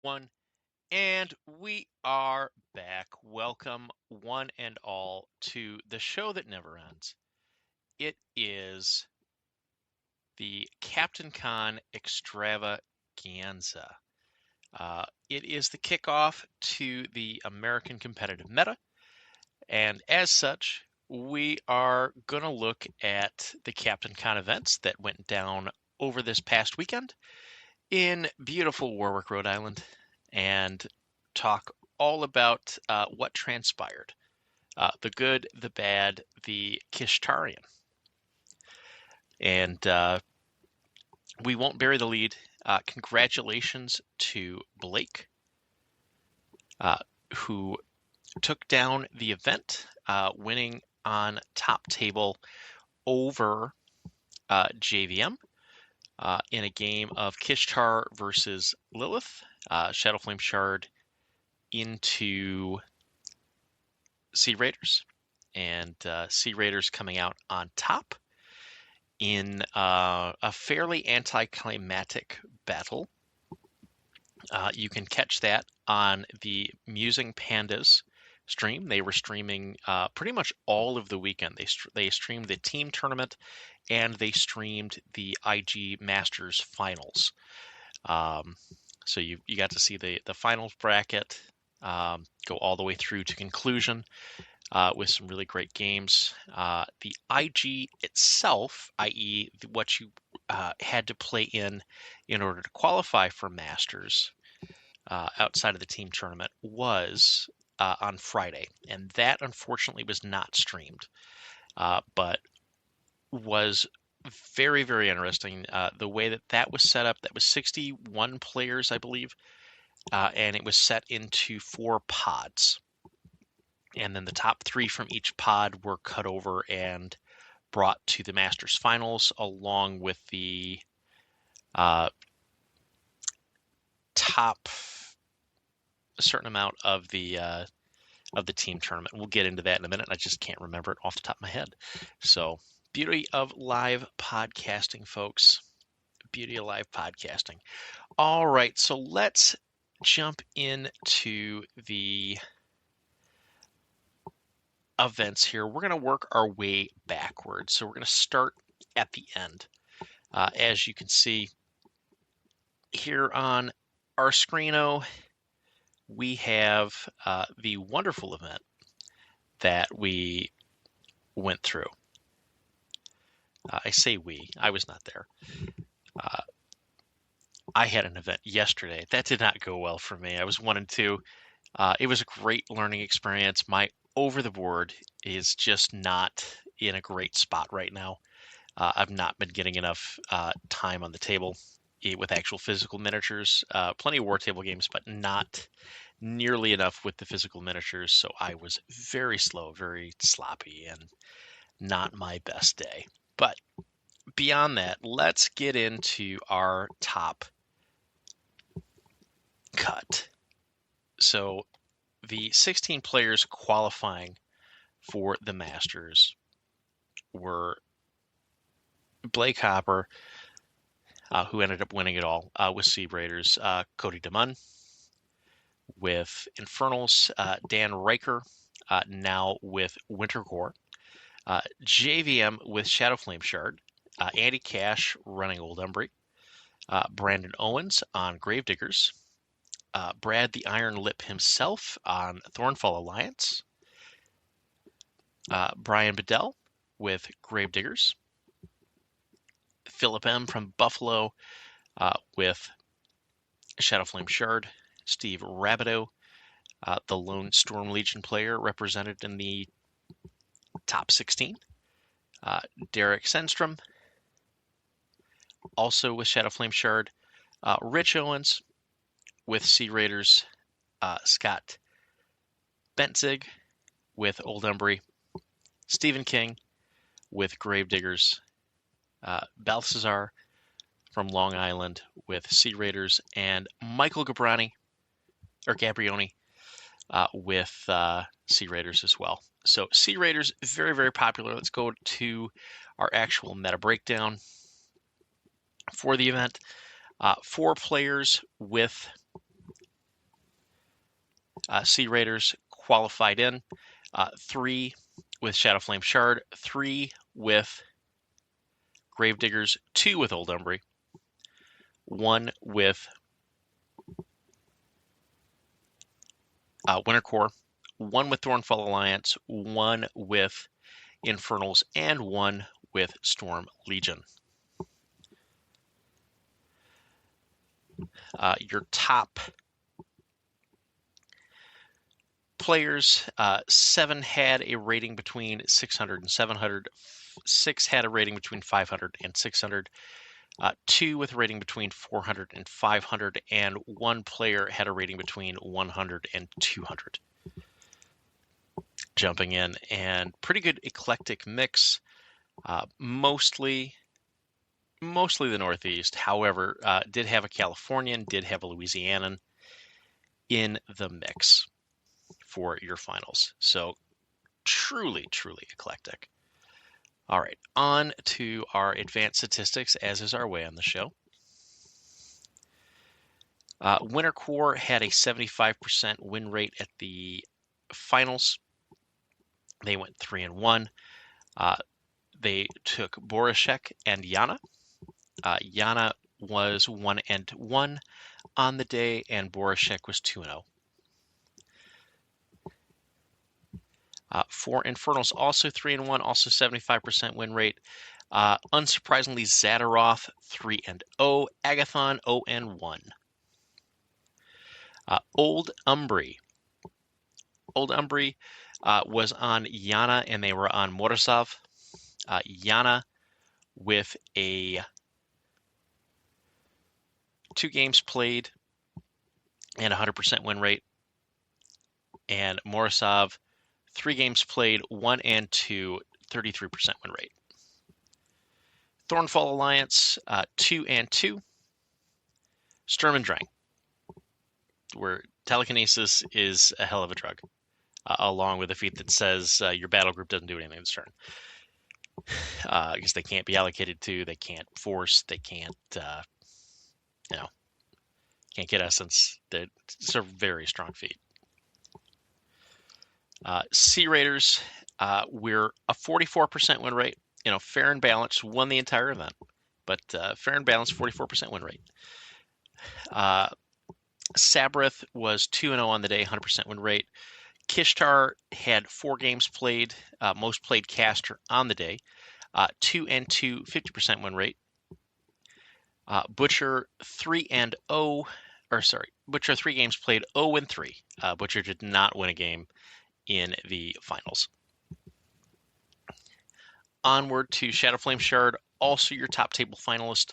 One, and we are back. Welcome, one and all, to the show that never ends. It is the CaptainCon Extravaganza. It is the kickoff to the American competitive meta, and as such, we are going to look at the CaptainCon events that went down over this past weekend in beautiful Warwick, Rhode Island, and talk all about what transpired, the good, the bad, the Kishtarian. And we won't bury the lead. Congratulations to Blake, who took down the event, winning on top table over JVM in a game of Kishtar versus Lilith. Shadowflame Shard into Sea Raiders, and Sea Raiders coming out on top in a fairly anticlimactic battle. You can catch that on the Musing Pandas stream. They were streaming pretty much all of the weekend. They streamed the team tournament and they streamed the IG Masters finals. So you got to see the finals bracket go all the way through to conclusion with some really great games. The IG itself, i.e., what you had to play in order to qualify for Masters outside of the team tournament, was on Friday, and that unfortunately was not streamed, but was very, very interesting. The way that was set up, that was 61 players, I believe, and it was set into 4 pods. And then the top 3 from each pod were cut over and brought to the Masters Finals, along with the top a certain amount of the team tournament. We'll get into that in a minute. I just can't remember it off the top of my head. So, beauty of live podcasting, folks. Beauty of live podcasting. All right, so let's jump into the events here. We're going to work our way backwards. So we're going to start at the end. As you can see here on our screeno, we have the wonderful event that we went through. I say we, I was not there. I had an event yesterday. That did not go well for me. I was 1 and 2. It was a great learning experience. My over the board is just not in a great spot right now. I've not been getting enough time on the table with actual physical miniatures. Plenty of war table games, but not nearly enough with the physical miniatures. So I was very slow, very sloppy, and not my best day. But beyond that, let's get into our top cut. So the 16 players qualifying for the Masters were Blake Hopper, who ended up winning it all with Sea Raiders, Cody DeMunn, with Infernals, Dan Riker, now with Wintercore, JVM with Shadowflame Shard, Andy Cash running Old Umbry, Brandon Owens on Gravediggers, Brad the Iron Lip himself on Thornfall Alliance, Brian Bedell with Gravediggers, Philip M. from Buffalo with Shadowflame Shard, Steve Rabideau, the lone Storm Legion player represented in the top 16, Derek Senstrom, also with Shadowflame Shard, Rich Owens with Sea Raiders, Scott Bentzig with Old Umbry, Stephen King with Gravediggers, Balthazar from Long Island with Sea Raiders, and Michael Gabrioni with Sea Raiders as well. So Sea Raiders, very, very popular. Let's go to our actual meta breakdown for the event. 4 players with Sea Raiders qualified in, 3 with Shadowflame Shard, 3 with Gravediggers, 2 with Old Umbry, 1 with Winter Core, 1 with Thornfall Alliance, 1 with Infernals, and 1 with Storm Legion. Your top players, 7 had a rating between 600 and 700, 6 had a rating between 500 and 600, 2 with a rating between 400 and 500, and 1 player had a rating between 100 and 200. Jumping in, and pretty good eclectic mix, mostly the Northeast. However, did have a Californian, did have a Louisianan in the mix for your finals. So truly eclectic. All right, on to our advanced statistics, as is our way on the show. Winter Core had a 75% win rate at the finals. They went 3-1. They took Borashek and Yana. Yana was 1-1 on the day, and Borashek was 2-0. For Infernals, also 3-1, also 75% win rate. Unsurprisingly, Zadaroth 3-0, Agathon 0-1. Old Umbry was on Yana, and they were on Morozov. Yana with a 2 games played and 100% win rate, and Morozov 3 games played, 1 and 2, 33% win rate. Thornfall Alliance 2-2. Sturm and Drang, where telekinesis is a hell of a drug, along with a feat that says your battle group doesn't do anything this turn. Because they can't be allocated to, they can't force, they can't, can't get essence. It's a very strong feat. Sea Raiders, we're a 44% win rate. Fair and balanced, won the entire event, but fair and balanced, 44% win rate. Sabrith was 2-0 on the day, 100% win rate. Kishtar had 4 games played, most played caster on the day, 2-2, 50% win rate. Butcher 3-0, Butcher 3 games played, 0-3. Butcher did not win a game in the finals. Onward to Shadowflame Shard, also your top table finalist.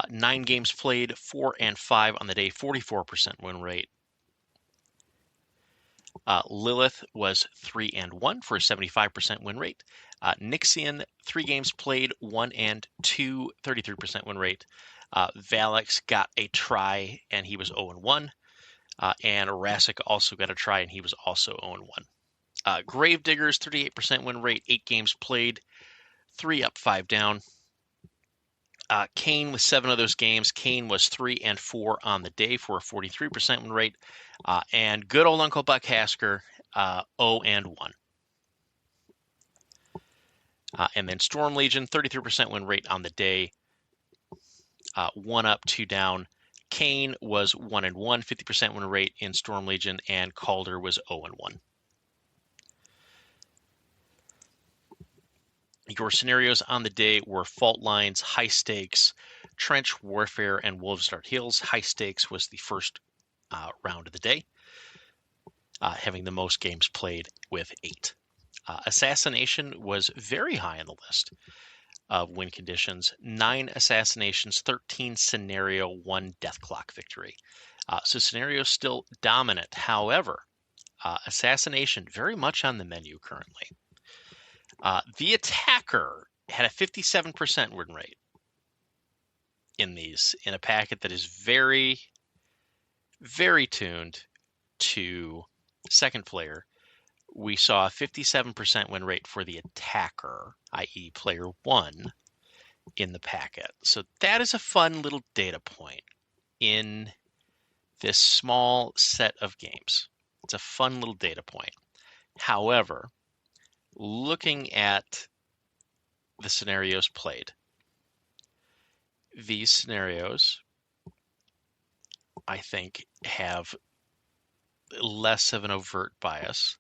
9 games played, 4-5 on the day, 44% win rate. Lilith was 3-1 for a 75% win rate. Nixian, 3 games played, 1-2, 33% win rate. Valix got a try, and he was 0-1. And Rassic also got a try, and he was also 0-1. Gravediggers, 38% win rate, 8 games played, 3 up, 5 down. Kane with 7 of those games. Kane was 3-4 on the day for a 43% win rate. And good old Uncle Buck Hasker, 0-1. And then Storm Legion, 33% win rate on the day, 1 up, 2 down. Kane was 1-1, 50% win rate in Storm Legion, and Calder was 0-1. Your scenarios on the day were Fault Lines, High Stakes, Trench Warfare, and Wolfsdart Hills. High Stakes was the first round of the day, having the most games played with 8. Assassination was very high on the list of win conditions. 9 assassinations, 13 scenario, 1 death clock victory. So scenario still dominant. However, assassination very much on the menu currently. The attacker had a 57% win rate in a packet that is very, very tuned to second player. We saw a 57% win rate for the attacker, i.e. player 1, in the packet. So that is a fun little data point in this small set of games. it's a fun little data point. However, looking at the scenarios played, these scenarios, I think, have less of an overt bias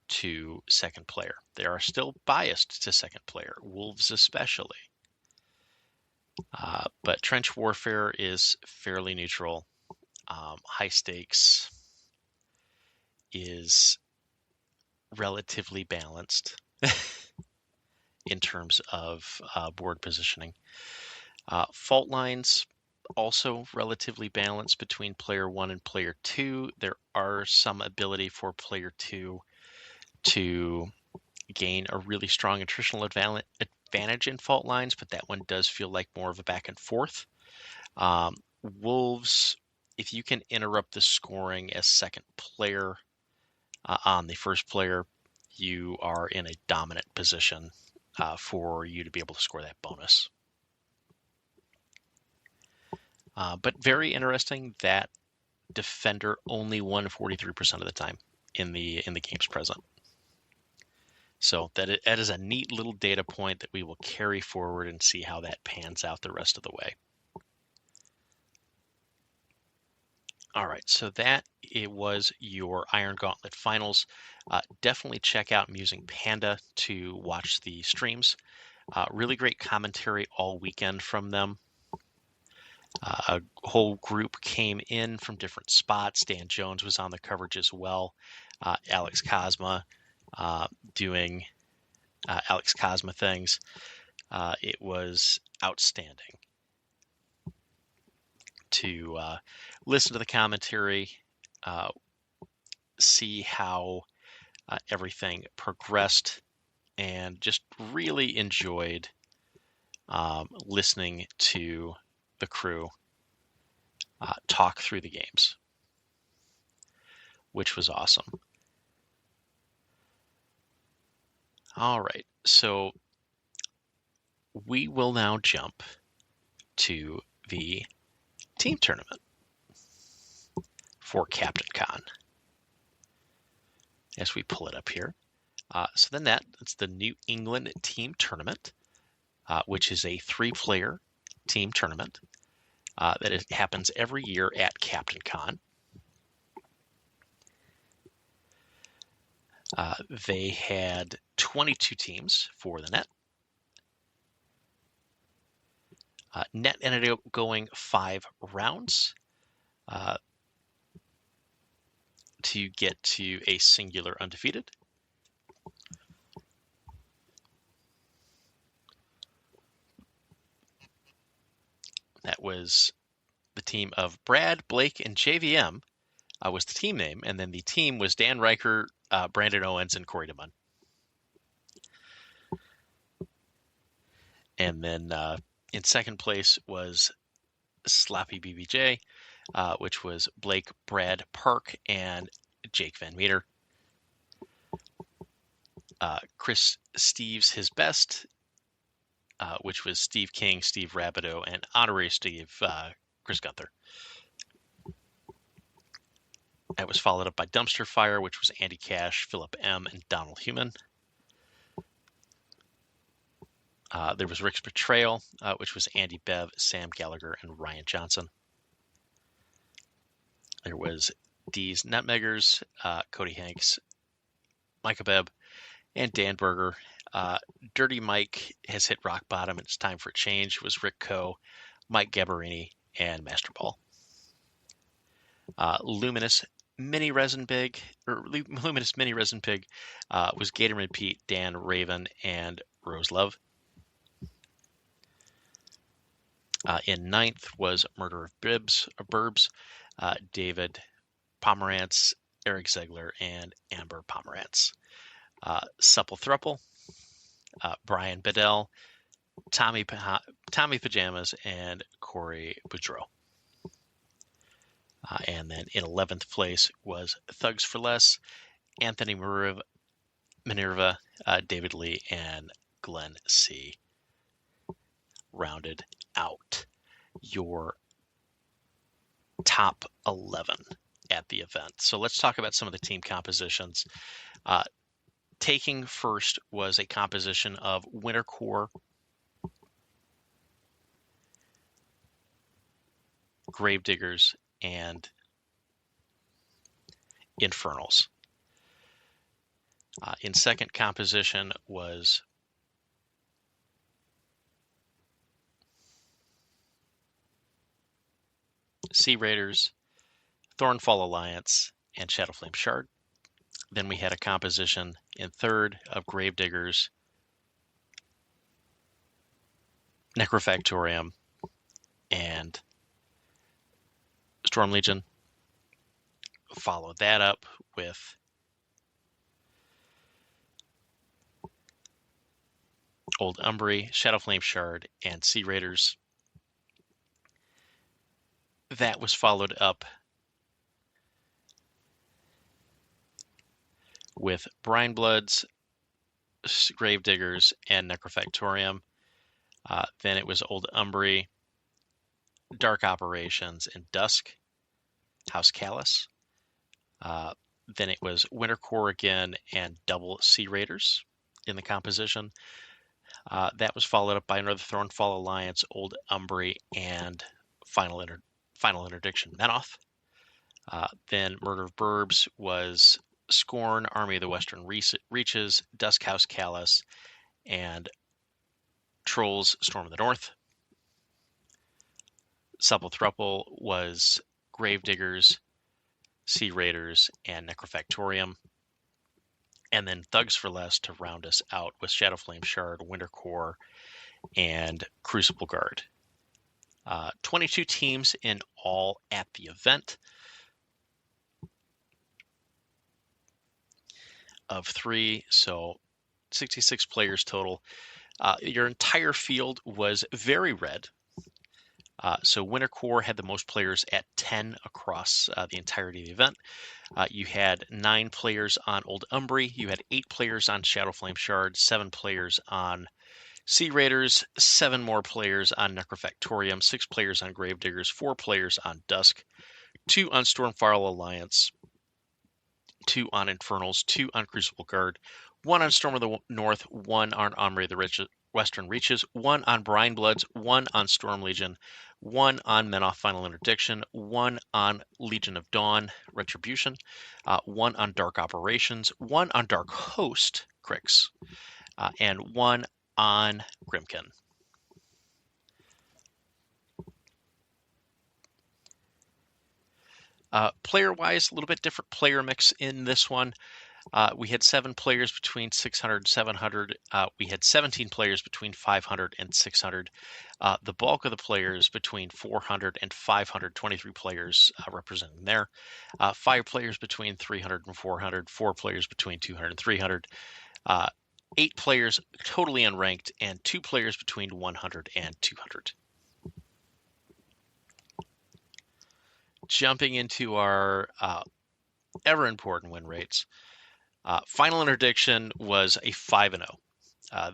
to second player. They are still biased to second player, Wolves especially. But trench warfare is fairly neutral. High stakes is relatively balanced in terms of board positioning. Fault lines also relatively balanced between player 1 and player 2. There are some ability for player 2 to gain a really strong attritional advantage in fault lines, but that one does feel like more of a back and forth. Wolves, if you can interrupt the scoring as second player on the first player, you are in a dominant position for you to be able to score that bonus. But very interesting that defender only won 43% of the time in the games present. So that is a neat little data point that we will carry forward and see how that pans out the rest of the way. All right, so it was your Iron Gauntlet finals. Definitely check out Musing Panda to watch the streams. Really great commentary all weekend from them. A whole group came in from different spots. Dan Jones was on the coverage as well. Alex Cosma doing Alex Cosma things. It was outstanding to listen to the commentary, see how everything progressed, and just really enjoyed listening to the crew talk through the games, which was awesome. All right, so we will now jump to the team tournament for CaptainCon as we pull it up here. So then it's the New England Team Tournament, which is a 3-player team tournament that happens every year at CaptainCon. They had 22 teams for the net. Net ended up going 5 rounds to get to a singular undefeated. That was the team of Brad, Blake, and JVM was the team name, and then the team was Dan Riker, Brandon Owens, and Corey DeMunn. And then in second place was Sloppy BBJ, which was Blake, Brad, Park, and Jake Van Meter. Chris Steve's His Best, which was Steve King, Steve Rabideau, and honorary Steve, Chris Gunther. That was followed up by Dumpster Fire, which was Andy Cash, Philip M., and Donald Human. There was Rick's Betrayal, which was Andy Bev, Sam Gallagher, and Ryan Johnson. There was D's Nutmeggers, Cody Hanks, Micah Bebb, and Dan Berger. Dirty Mike has hit rock bottom. It's time for a change. It was Rick Coe, Mike Gabarini, and Master Ball. Luminous Mini Resin Pig was Gatorman Pete, Dan Raven, and Rose Love. In ninth was Murder of Burbs, David Pomerantz, Eric Zegler, and Amber Pomerantz. Supple Thruple, Brian Bedell, Tommy Pajamas, and Corey Boudreau. And then in 11th place was Thugs for Less, Anthony Minerva, David Lee, and Glenn C. Rounded out your top 11 at the event. So let's talk about some of the team compositions. Taking first was a composition of Winter Core, Gravediggers, and Infernals. In second composition was Sea Raiders, Thornfall Alliance, and Shadowflame Shard. Then we had a composition in third of Gravediggers, Necrofactorium, and Storm Legion. Followed that up with Old Umbry, Shadowflame Shard, and Sea Raiders. That was followed up with Brinebloods, Gravediggers, and Necrofactorium. Then it was Old Umbry, Dark Operations, and Dusk, House Callus. Then it was Winter Core again and double Sea Raiders in the composition. That was followed up by another Thornfall Alliance, Old Umbry, and Final Interdiction Menoth. Then Murder of Burbs was Scorn, Army of the Western Reaches, Dusk House Callus, and Trolls, Storm of the North. Sepulthruple was Gravediggers, Sea Raiders, and Necrofactorium. And then Thugs for Less to round us out with Shadowflame Shard, Winter Core, and Crucible Guard. 22 teams in all at the event. Of 3, so 66 players total. Your entire field was very red. So Winter Core had the most players at 10 across the entirety of the event. You had 9 players on Old Umbry. You had 8 players on Shadowflame Shard, 7 players on Sea Raiders, 7 more players on Necrofactorium, 6 players on Gravediggers, 4 players on Dusk, 2 on Stormfall Alliance, 2 on Infernals, 2 on Crucible Guard, 1 on Storm of the North, 1 on Armory of the Western Reaches, 1 on Brinebloods, 1 on Storm Legion, 1 on Menoth Final Interdiction, 1 on Legion of Dawn Retribution, 1 on Dark Operations, 1 on Dark Host Crix, and 1 on Grimkin. Player-wise, a little bit different player mix in this one. We had 7 players between 600 and 700. We had 17 players between 500 and 600. The bulk of the players between 400 and 500, 23 players representing there. 5 players between 300 and 400, 4 players between 200 and 300. 8 players totally unranked, and 2 players between 100 and 200. Jumping into our ever important win rates. Final Interdiction was a 5-0.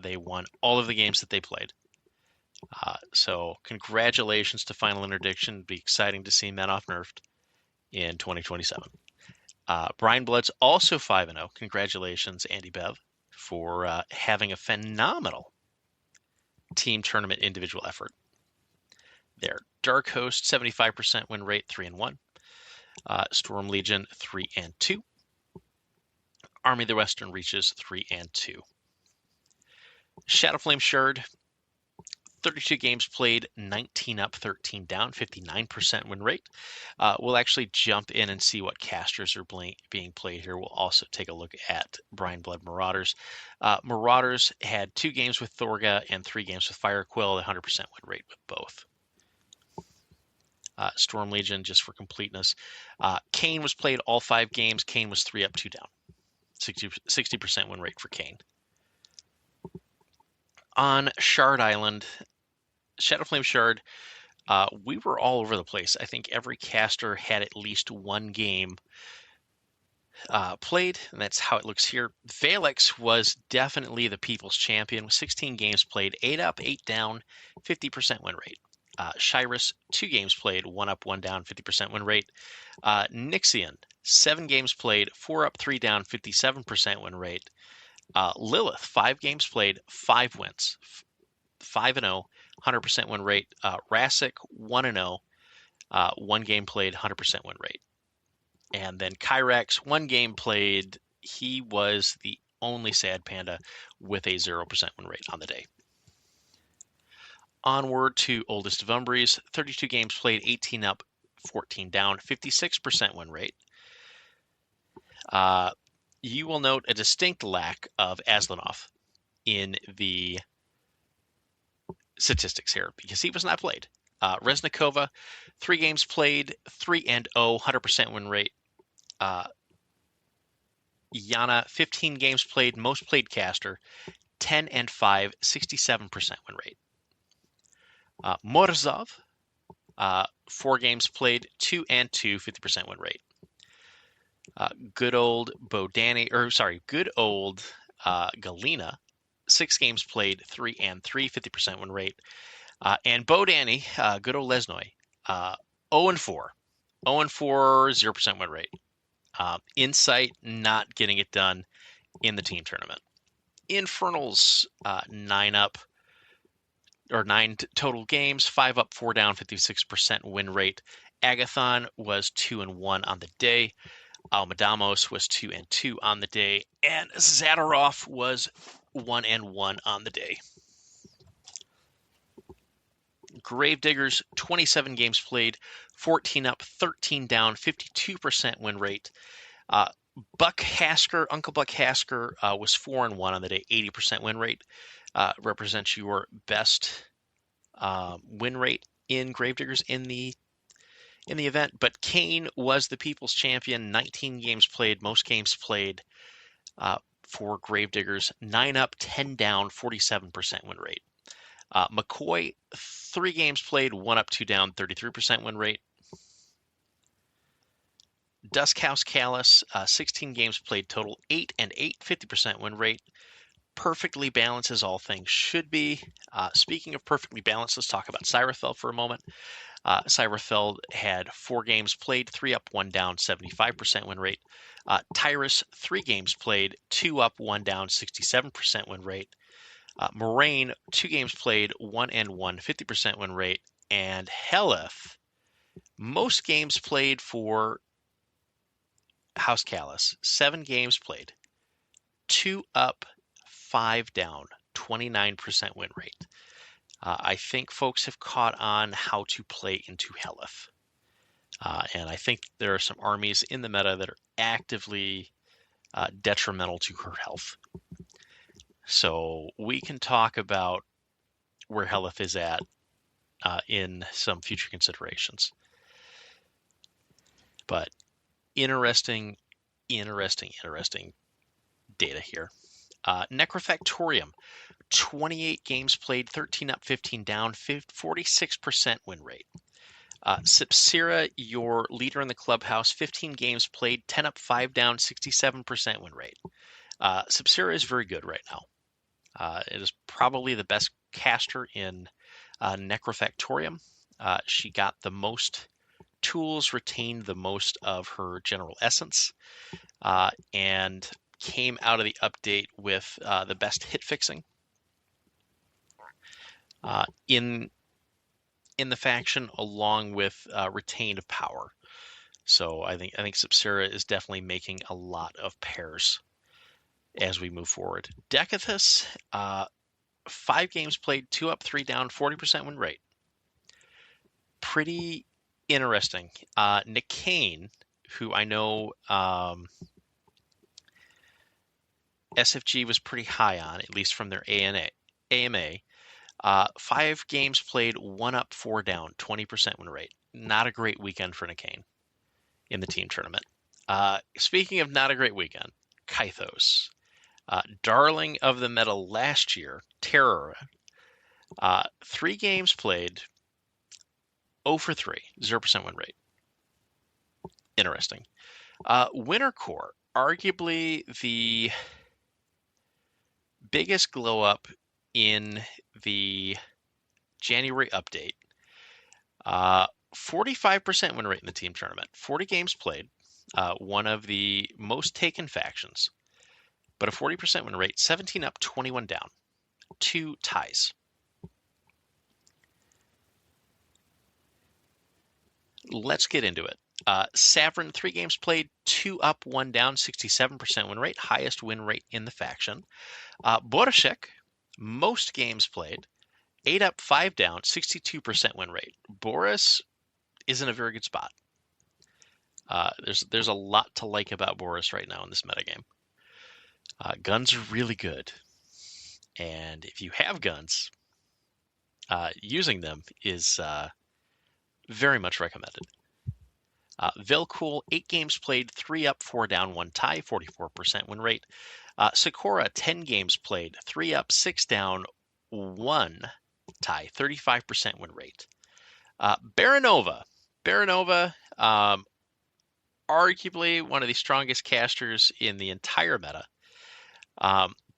They won all of the games that they played. So congratulations to Final Interdiction. It'd be exciting to see Menoth nerfed in 2027. Brinebloods also 5-0. Congratulations, Andy Bev, for having a phenomenal team tournament individual effort. There, Dark Host 75% win rate, 3-1. Storm Legion 3-2. Army of the Western Reaches 3-2. Shadowflame Shard 32 games played, 19 up, 13 down, 59% win rate. We'll actually jump in and see what casters are being played here. We'll also take a look at Brinebloods Marauders. Marauders had 2 games with Thorga and 3 games with Firequill, 100% win rate with both. Storm Legion, just for completeness. Kane was played all 5 games. Kane was 3 up, 2 down. 60% win rate for Kane. On Shard Island, Shadowflame Shard, we were all over the place. I think every caster had at least 1 game played, and that's how it looks here. Valix was definitely the people's champion with 16 games played, 8 up, 8 down, 50% win rate. Shirus, 2 games played, 1 up, 1 down, 50% win rate. Nixian, 7 games played, 4 up, 3 down, 57% win rate. Lilith, 5 games played, 5 wins, 5-0, 100% win rate. Rassic, 1-0, 1 game played, 100% win rate. And then Kyrax, 1 game played. He was the only sad panda with a 0% win rate on the day. Onward to oldest of Umbries, 32 games played, 18 up, 14 down, 56% win rate. You will note a distinct lack of Aslanov in the statistics here because he was not played. Reznikova, 3 games played, 3-0, 100% win rate. Yana, 15 games played, most played caster, 10-5, 67% win rate. Morozov, 4 games played, 2-2, 50% win rate. Good old Galena, 6 games played, 3-3, 50% win rate. And Bodani, good old Lesnoy, 0-4, 0%, win rate. Insight not getting it done in the team tournament. Infernals, 9 total games, 5 up, 4 down, 56% win rate. Agathon was 2-1 on the day. Almadamos was 2-2 on the day, and Zadarov was 1-1 on the day. Gravediggers, 27 games played, 14 up, 13 down, 52% win rate. Uncle Buck Hasker was 4-1 on the day, 80% win rate. Represents your best win rate in Gravediggers in the event. But Kane was the people's champion, 19 games played, most games played for Gravediggers, 9 up, 10 down, 47% win rate. McCoy, 3 games played, 1 up, 2 down, 33% win rate. Duskhouse Callus, 16 games played total, 8-8, 50% win rate. Perfectly balanced as all things should be. Speaking of perfectly balanced, let's talk about Cyrithel for a moment. Cyrithel had 4 games played, 3 up, 1 down, 75% win rate. Tyrus, 3 games played, 2 up, 1 down, 67% win rate. Moraine, 2 games played, 1-1, 50% win rate. And Helith, most games played for House Callus, 7 games played, 2 up, 5 down, 29% win rate. I think folks have caught on how to play into Helith. And I think there are some armies in the meta that are actively detrimental to her health. So we can talk about where Helith is at in some future considerations. But interesting data here. Necrofactorium, 28 games played, 13 up, 15 down, 46% win rate. Sipsira, your leader in the clubhouse, 15 games played, 10 up, 5 down, 67% win rate. Sipsira is very good right now. It is probably the best caster in Necrofactorium. She got the most tools, retained the most of her general essence, and came out of the update with the best hit fixing in the faction, along with retained power. So I think Sipsira is definitely making a lot of pairs as we move forward. Decathus, 5 games played, 2 up, 3 down, 40% win rate. Pretty interesting. Nick Kane, who I know SFG was pretty high on, at least from their AMA. 5 games played, 1 up, 4 down, 20% win rate. Not a great weekend for Nick Kane in the team tournament. Speaking of not a great weekend, Kythos, darling of the meta last year, Terror, 3 games played, 0 for 3, 0% win rate. Interesting. Winter Core, arguably the biggest glow up in the January update. 45% win rate in the team tournament. 40 games played. One of the most taken factions. But a 40% win rate, 17 up, 21 down. 2 ties. Let's get into it. Savrin, 3 games played, 2 up, 1 down, 67% win rate, highest win rate in the faction. Borashek, most games played, 8 up, 5 down, 62% win rate. Boris is in a very good spot. There's a lot to like about Boris right now in this metagame. Guns are really good. And if you have guns, using them is very much recommended. Velcool, 8 games played, 3 up, 4 down, 1 tie, 44% win rate. Sakura, 10 games played, 3 up, 6 down, 1 tie, 35% win rate. Baranova, arguably one of the strongest casters in the entire meta.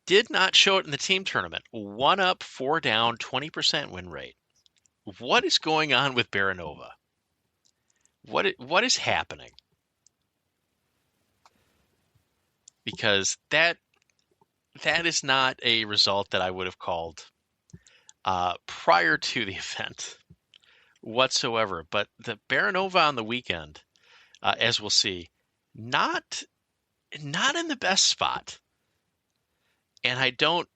Did not show it in the team tournament. 1 up, 4 down, 20% win rate. What is going on with Baranova? What is happening? Because that is not a result that I would have called prior to the event whatsoever. But the Baranova on the weekend, as we'll see, not in the best spot. And I don't.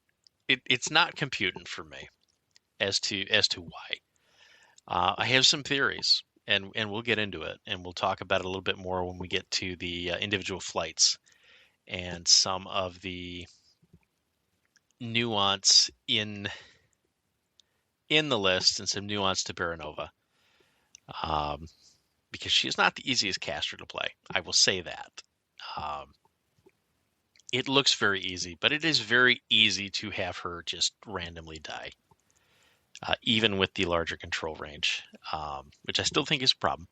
It's not computing for me as to why. I have some theories, and we'll get into it, and we'll talk about it a little bit more when we get to the individual flights and some of the nuance in the list and some nuance to Baranova, because she is not the easiest caster to play. I will say that. It looks very easy, but it is very easy to have her just randomly die, even with the larger control range, which I still think is a problem.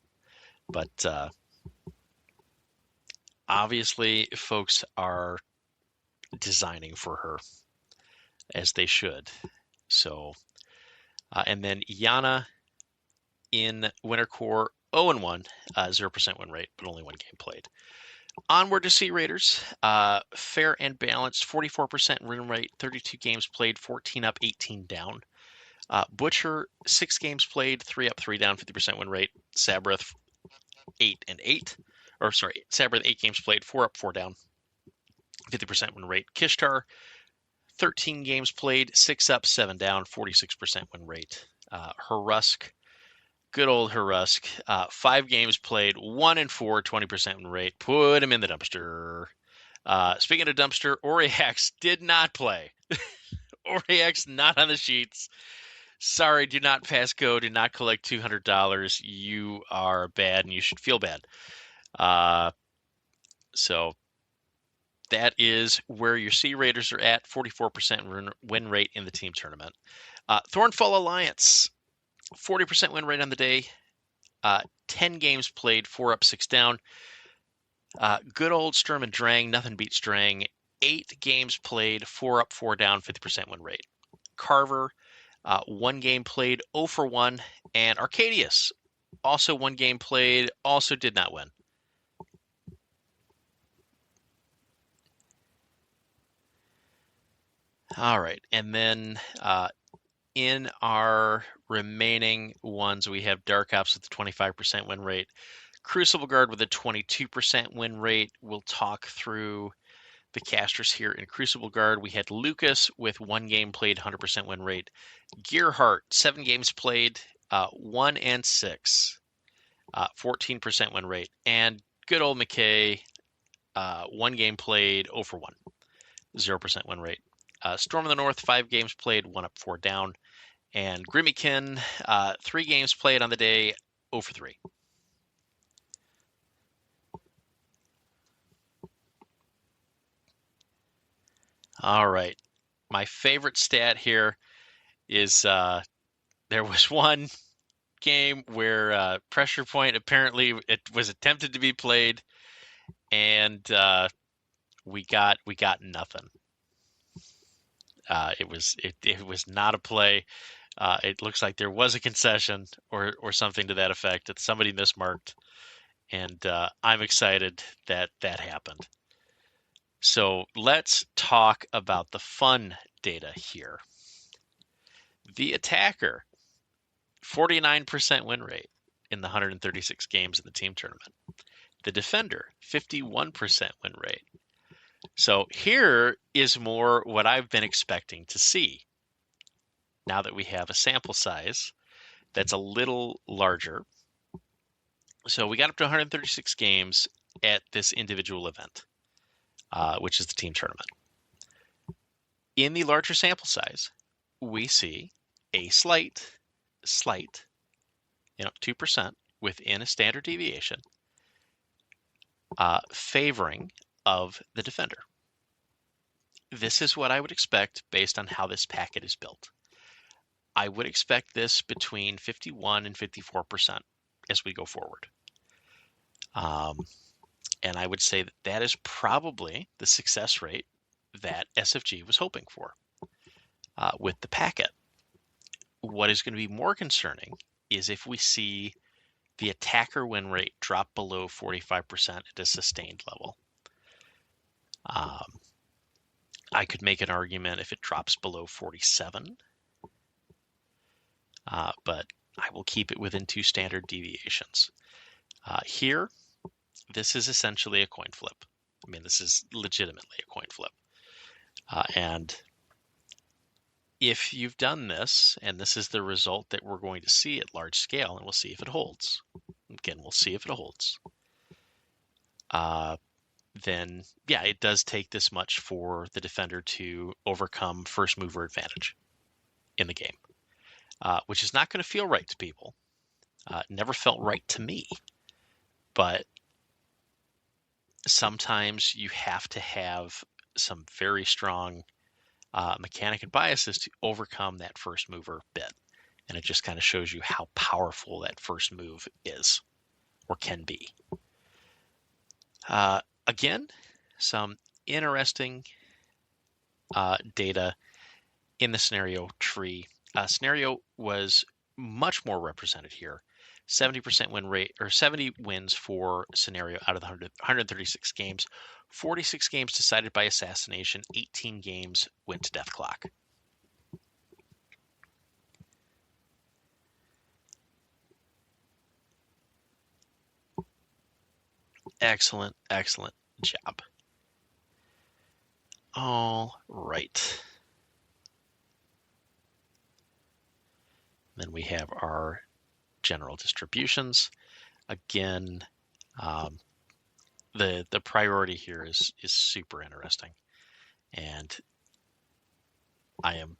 But obviously, folks are designing for her, as they should. So, and then Yana in Winter Core, 0-1, 0% win rate, but only 1 game played. Onward to Sea Raiders, fair and balanced, 44% win rate, 32 games played, 14 up, 18 down. Butcher, 6 games played, 3 up, 3 down, 50% win rate. Sabrith, 8 and 8. Sabrith, 8 games played, 4 up, 4 down, 50% win rate. Kishtar, 13 games played, 6 up, 7 down, 46% win rate. Harusk, good old Harusk, 5 games played, 1 and 4, 20% win rate. Put him in the dumpster. Speaking of dumpster, Oriax did not play. Oriax not on the sheets. Sorry, do not pass go. Do not collect $200. You are bad, and you should feel bad. So that is where your Sea Raiders are at, 44% win rate in the team tournament. Thornfall Alliance, 40% win rate on the day, 10 games played, 4 up, 6 down. Good old Sturm and Drang, nothing beats Drang. 8 games played, 4 up, 4 down, 50% win rate. Carver, 1 game played, 0 for 1. And Arcadius, also 1 game played, also did not win. All right, and then in our remaining ones, we have Dark Ops with a 25% win rate, Crucible Guard with a 22% win rate. We'll talk through the casters here. In Crucible Guard, we had Lucas with 1 game played, 100% win rate. Gearhart, 7 games played, 1 and 6, 14% win rate. And good old McKay, 1 game played, 0 for 1, 0% win rate. Storm of the North, 5 games played, 1 up, 4 down. And Grimmykin, 3 games played on the day, 0 for 3. All right. My favorite stat here is there was one game where Pressure Point, apparently it was attempted to be played, and we got nothing. It was not a play. It looks like there was a concession or something to that effect that somebody mismarked, and I'm excited that that happened. So let's talk about the fun data here. The attacker, 49% win rate in the 136 games in the team tournament. The defender, 51% win rate. So here is more what I've been expecting to see now that we have a sample size that's a little larger. So we got up to 136 games at this individual event, which is the team tournament. In the larger sample size, we see a slight, 2% within a standard deviation favoring of the defender. This is what I would expect based on how this packet is built. I would expect this between 51 and 54% as we go forward. And I would say that that is probably the success rate that SFG was hoping for with the packet. What is going to be more concerning is if we see the attacker win rate drop below 45% at a sustained level. I could make an argument if it drops below 47, but I will keep it within 2 standard deviations. Here, this is essentially a coin flip. I mean, this is legitimately a coin flip. And if you've done this, and this is the result that we're going to see at large scale, and we'll see if it holds. Again, we'll see if it holds. Then, yeah, it does take this much for the defender to overcome first mover advantage in the game, which is not going to feel right to people. Never felt right to me. But sometimes you have to have some very strong mechanic and biases to overcome that first mover bit. And it just kind of shows you how powerful that first move is or can be. Again, some interesting data in the scenario tree. Scenario was much more represented here. 70% win rate, or 70 wins for scenario out of the 136 games. 46 games decided by assassination. 18 games went to death clock. Excellent, excellent job. All right. Then we have our general distributions. Again, the priority here is super interesting, and I am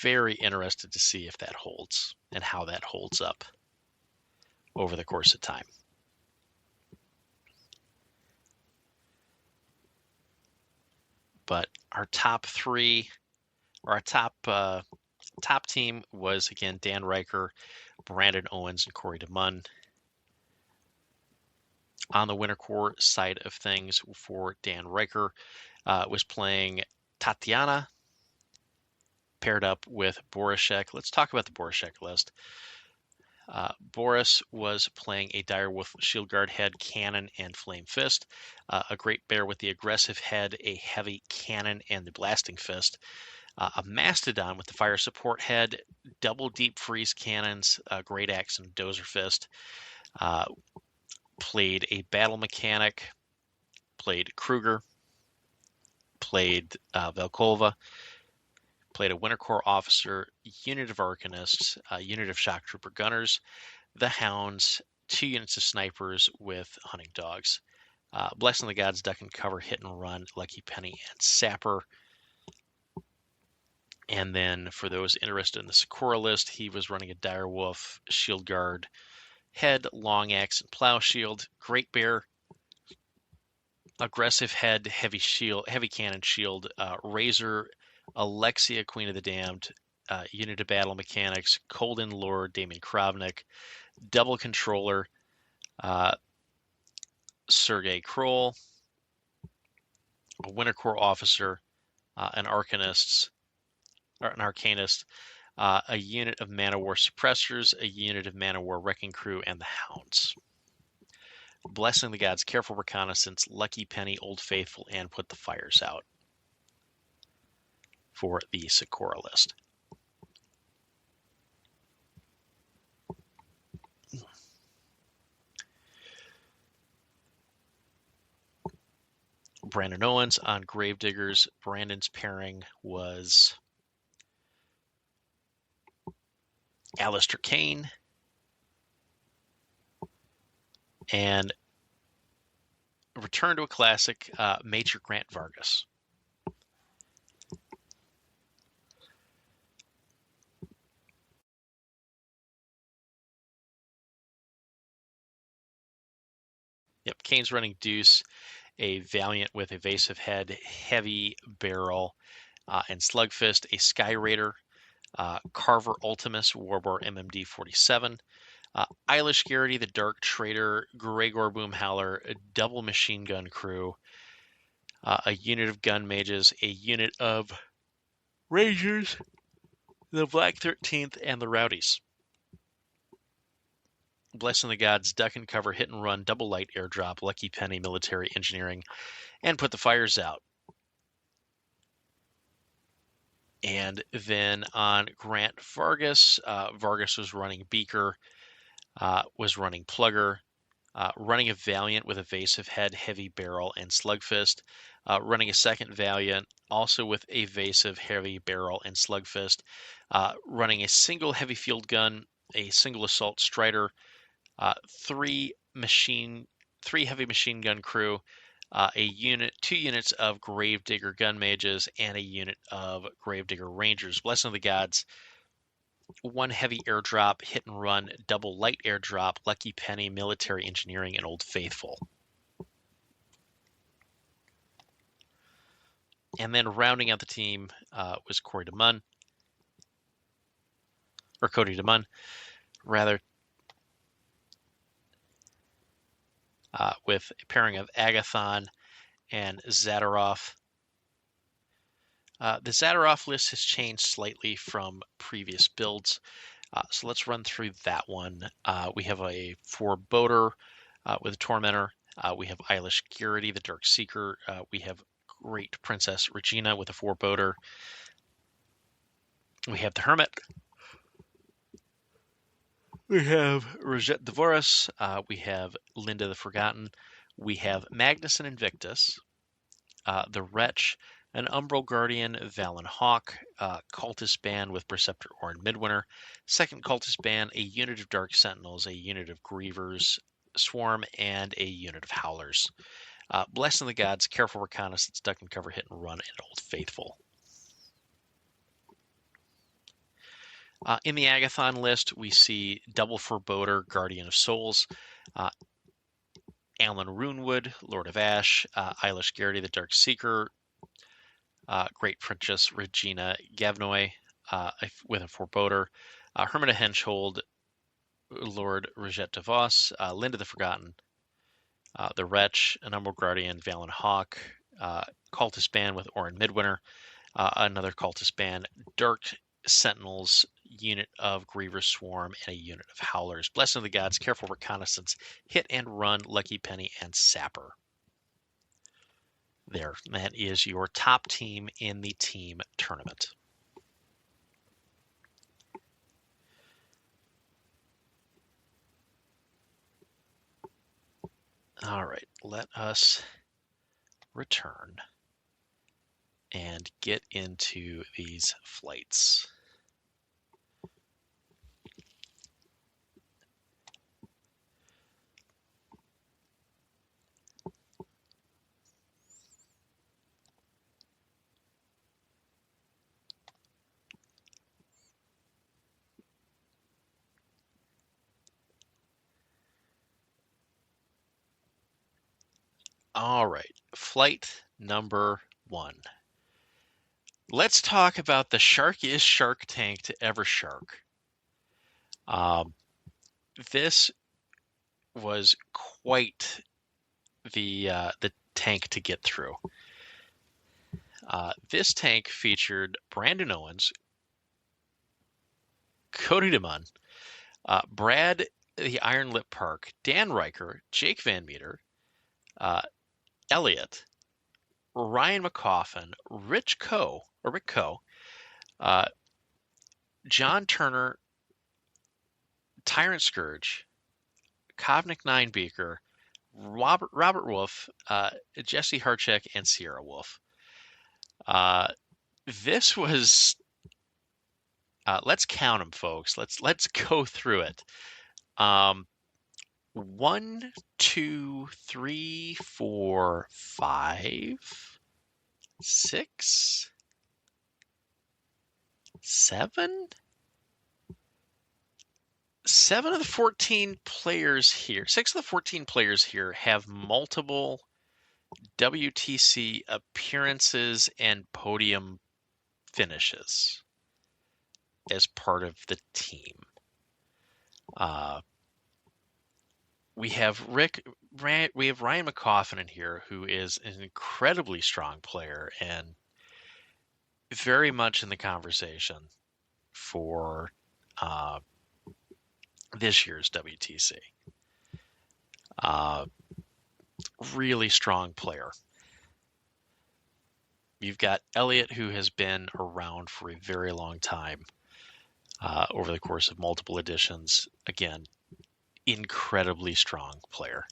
very interested to see if that holds and how that holds up over the course of time. But our top three, or our top team was, again, Dan Riker, Brandon Owens, and Corey DeMunn. On the winter core side of things for Dan Riker, was playing Tatiana, paired up with Borishek. Let's talk about the Borishek list. Boris was playing a Direwolf Shield Guard head, cannon, and Flame Fist. A Great Bear with the aggressive head, a heavy cannon, and the Blasting Fist. A Mastodon with the fire support head, double deep freeze cannons, a Great Axe, and a Dozer Fist. Played a battle mechanic, played Kruger, played Velkova, played a Winter Corps officer, unit of Arcanists, a unit of Shock Trooper Gunners, the Hounds, 2 units of Snipers with Hunting Dogs. Blessing the Gods, Duck and Cover, Hit and Run, Lucky Penny, and Sapper. And then for those interested in the Sakura list, he was running a Direwolf, Shield Guard, Head, Long Axe, and Plow Shield, Great Bear, aggressive head, heavy shield, heavy cannon shield, Razor, Alexia, Queen of the Damned, unit of battle mechanics, Colden Lord, Damien Kravnik, double controller, Sergei Kroll, a Winter Corps officer, an Arcanist, a unit of Man-O-War suppressors, a unit of Man-O-War wrecking crew, and the Hounds. Blessing the Gods, Careful Reconnaissance, Lucky Penny, Old Faithful, and Put the Fires Out for the Sakura list. Brandon Owens on Gravediggers. Brandon's pairing was Alistair Kane and return to a classic, Major Grant Vargas. Yep, Kane's running Deuce, a Valiant with Evasive Head, Heavy Barrel, and Slugfist, a Sky Raider, Carver Ultimus, Warbor MMD 47, Eilish Garrity, the Dark Trader, Gregor Boomhowler, a double machine gun crew, a unit of gun mages, a unit of Rangers, the Black 13th, and the Rowdies. Blessing the Gods, Duck and Cover, Hit and Run, Double Light Airdrop, Lucky Penny, Military Engineering, and Put the Fires Out. And then on Grant Vargas, Vargas was running Beaker, was running Plugger, running a Valiant with Evasive Head, Heavy Barrel, and Slugfist, running a second Valiant, also with Evasive, Heavy Barrel, and Slugfist, running a single heavy field gun, a single assault Strider, three heavy machine gun crew, two units of Gravedigger gun mages, and a unit of Gravedigger Rangers. Blessing of the Gods, one heavy airdrop, hit and run, double light airdrop, Lucky Penny, Military Engineering, and Old Faithful. And then rounding out the team was Cody DeMunn, rather, with a pairing of Agathon and Zadaroff. The Zadaroff list has changed slightly from previous builds, so let's run through that one. We have a Forebodar with a Tormentor. We have Eilish Garrity, the Dark Seeker. We have Great Princess Regina with a Forebodar. We have the Hermit. We have Rosette Devoris. We have Linda the Forgotten. We have Magnus and Invictus. The Wretch, an Umbral Guardian, Valen Hawk, Cultist Band with Preceptor Orin Midwinter, second Cultist Band, a unit of Dark Sentinels, a unit of Grievers Swarm, and a unit of Howlers. Blessing the Gods, Careful Reconnaissance, Duck and Cover, Hit and Run, and Old Faithful. In the Agathon list, we see Double Forebodar, Guardian of Souls, Alan Runewood, Lord of Ash, Eilish Garrity, the Dark Seeker, Great Princess Regina Gavnoy with a Forebodar, Hermita Henchhold, Lord Rosette DeVos, Linda the Forgotten, the Wretch, an Umbral Guardian, Valen Hawk, Cultist Band with Orin Midwinter, another Cultist Band, Dark Sentinels, unit of Griever Swarm, and a unit of Howlers. Blessing of the Gods, Careful Reconnaissance, Hit and Run, Lucky Penny, and Sapper. There, that is your top team in the team tournament. All right, let us return and get into these flights. All right, flight number 1. Let's talk about the sharkiest shark tank to ever shark. This was quite the tank to get through. This tank featured Brandon Owens, Cody DeMunn, Brad the Iron Lip Park, Dan Riker, Jake Van Meter, Elliot, Ryan McCoffin, Rick Coe, uh, John Turner, Tyrant Scourge, Kovnik Ninebeaker, Robert Wolf, Jesse Harchek, and Sierra Wolf. This was let's count them, folks. Let's go through it. 1, 2, 3, 4, 5, 6, 7. 7 of the 14 players here, 6 of the 14 players here have multiple WTC appearances and podium finishes as part of the team. We have Ryan McCoffin in here, who is an incredibly strong player and very much in the conversation for this year's WTC. Really strong player. You've got Elliot, who has been around for a very long time over the course of multiple editions. Again, incredibly strong player.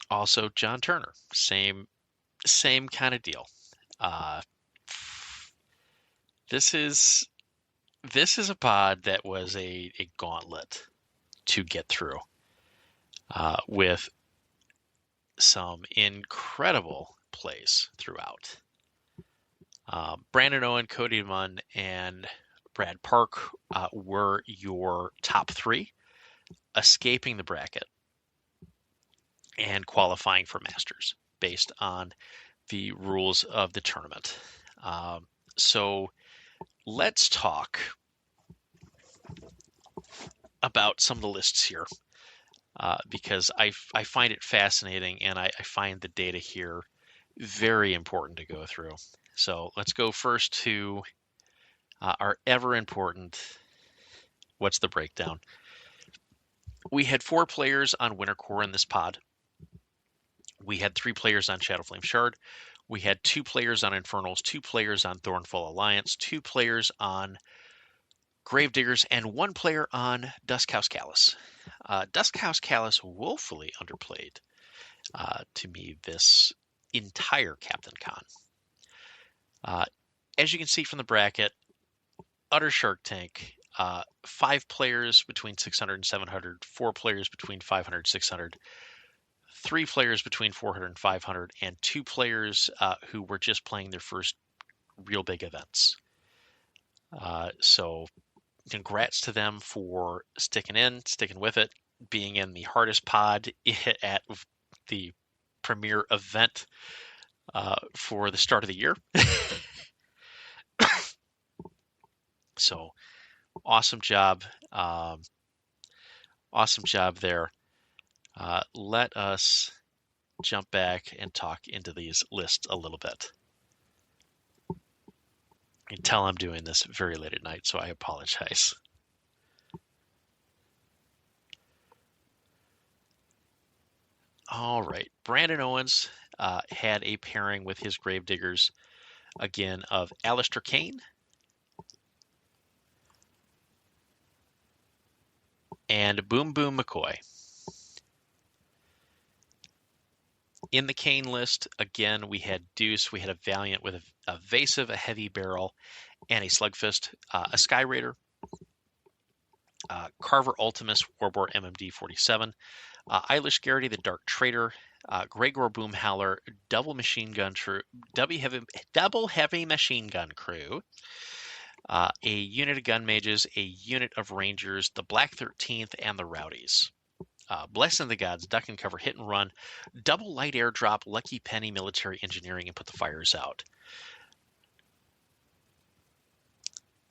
Also, John Turner, same kind of deal. This is a pod that was a gauntlet to get through, with some incredible plays throughout. Brandon Owen, Cody Munn, and Brad Park were your top 3, escaping the bracket and qualifying for Masters based on the rules of the tournament. So let's talk about some of the lists here, because I find it fascinating, and I find the data here very important to go through. So let's go first to our ever important, what's the breakdown? We had 4 players on Winter Core in this pod. We had 3 players on Shadowflame Shard. We had 2 players on Infernals, 2 players on Thornfall Alliance, 2 players on Gravediggers, and 1 player on Duskhouse Callus. Duskhouse Callus woefully underplayed to me this entire CaptainCon. As you can see from the bracket, utter Shark Tank. 5 players between 600 and 700, 4 players between 500 and 600, 3 players between 400 and 500, and 2 players who were just playing their first real big events. So congrats to them for sticking with it, being in the hardest pod at the premier event for the start of the year. So awesome job. Awesome job there. Let us jump back and talk into these lists a little bit. You can tell I'm doing this very late at night, so I apologize. All right. Brandon Owens had a pairing with his Gravediggers, again, of Alistair Kane and Boom Boom McCoy. In the Kane list, again, we had Deuce, we had a Valiant with a Evasive, a Heavy Barrel, and a Slugfist, a Sky Raider, Carver Ultimus, Warbor MMD 47, Eilish Garrity, the Dark Trader, Gregor Boomhowler, Double Heavy Machine Gun Crew, a unit of Gun Mages, a unit of Rangers, the Black 13th, and the Rowdies. Blessing of the Gods, Duck and Cover, Hit and Run, Double Light Airdrop, Lucky Penny, Military Engineering, and Put the Fires Out.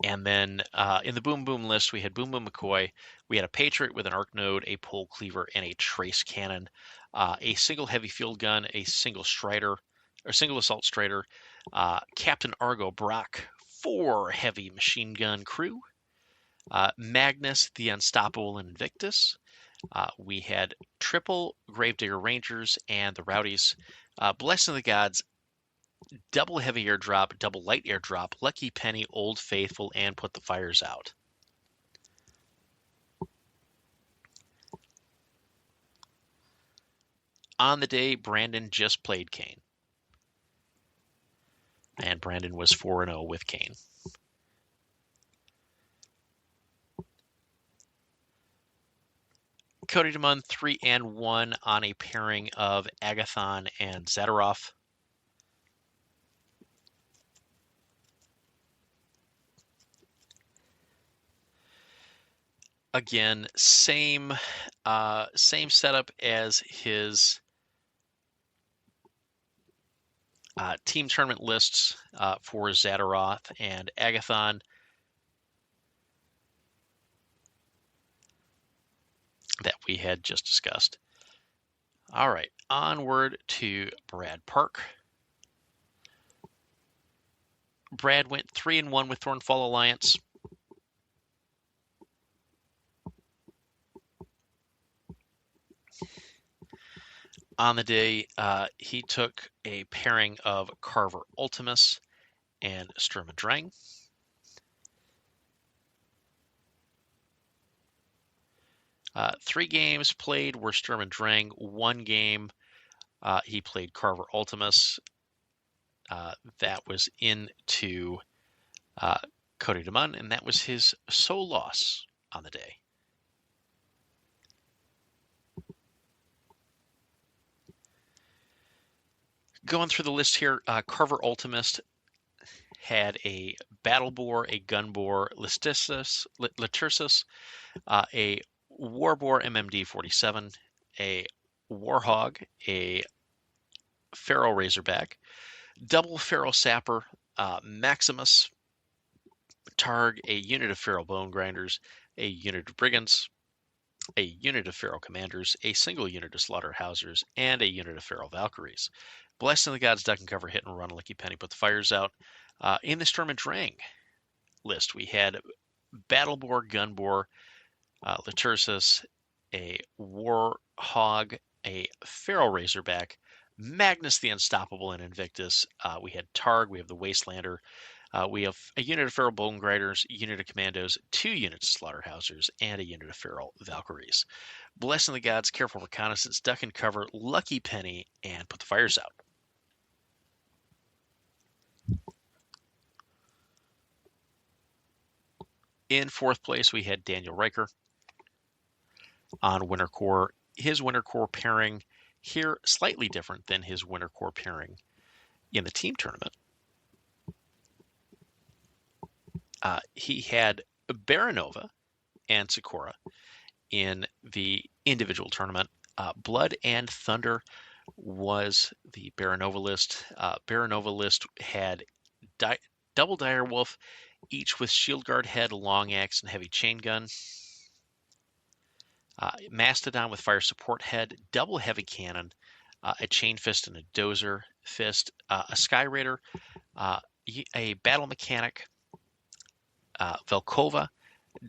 And then in the Boom Boom list, we had Boom Boom McCoy. We had a Patriot with an Arc Node, a Pole Cleaver, and a Trace Cannon. A single Heavy Field Gun, a single Strider, or single Assault Strider. Captain Argo Brock 4 heavy machine gun crew, Magnus the Unstoppable and Invictus. We had triple Gravedigger Rangers and the Rowdies. Blessing of the Gods, double heavy airdrop, double light airdrop, Lucky Penny, Old Faithful, and Put the Fires Out. On the day, Brandon just played Kane. And Brandon was 4-0 with Kane. Cody DeMunn 3-1 on a pairing of Agathon and Zadaroff. Again, same setup as his team tournament lists for Zadaroth and Agathon. That we had just discussed. All right, onward to Brad Park. Brad went 3-1 with Thornfall Alliance. On the day, he took a pairing of Carver Ultimus and Sturm und Drang. Three games played were Sturm und Drang. One game he played Carver Ultimus. That was into Cody DeMunn, and that was his sole loss on the day. Going through the list here, Carver Ultimus had a Battle Boar, a Gun Boar, Latursus, a Warboar MMD 47, a Warhog, a Feral Razorback, double Feral Sapper, Maximus, Targ, a unit of Feral Bone Grinders, a unit of Brigands, a unit of Feral Commanders, a single unit of Slaughterhousers, and a unit of Feral Valkyries. Blessing the Gods, Duck and Cover, Hit and Run, Lucky Penny, Put the Fires Out. In the Sturm und Drang list, we had Battle Boar, Gun Boar, Latursus, a Warhog, a Feral Razorback, Magnus the Unstoppable, and Invictus. We had Targ, we have the Wastelander, we have a unit of Feral Bone Grinders, a unit of Commandos, 2 units of Slaughterhousers, and a unit of Feral Valkyries. Blessing the Gods, Careful Reconnaissance, Duck and Cover, Lucky Penny, and Put the Fires Out. In fourth place, we had Daniel Riker on Winter Core. His Winter Core pairing here slightly different than his Winter Core pairing in the team tournament. He had Baronova and Sakura in the individual tournament. Blood and Thunder was the Baronova list. Baronova list had double Direwolf, each with Shield Guard Head, Long Axe, and Heavy Chain Gun. Mastodon with Fire Support Head, double Heavy Cannon, a Chain Fist and a Dozer Fist, a Sky Raider, a Battle Mechanic, Velkova,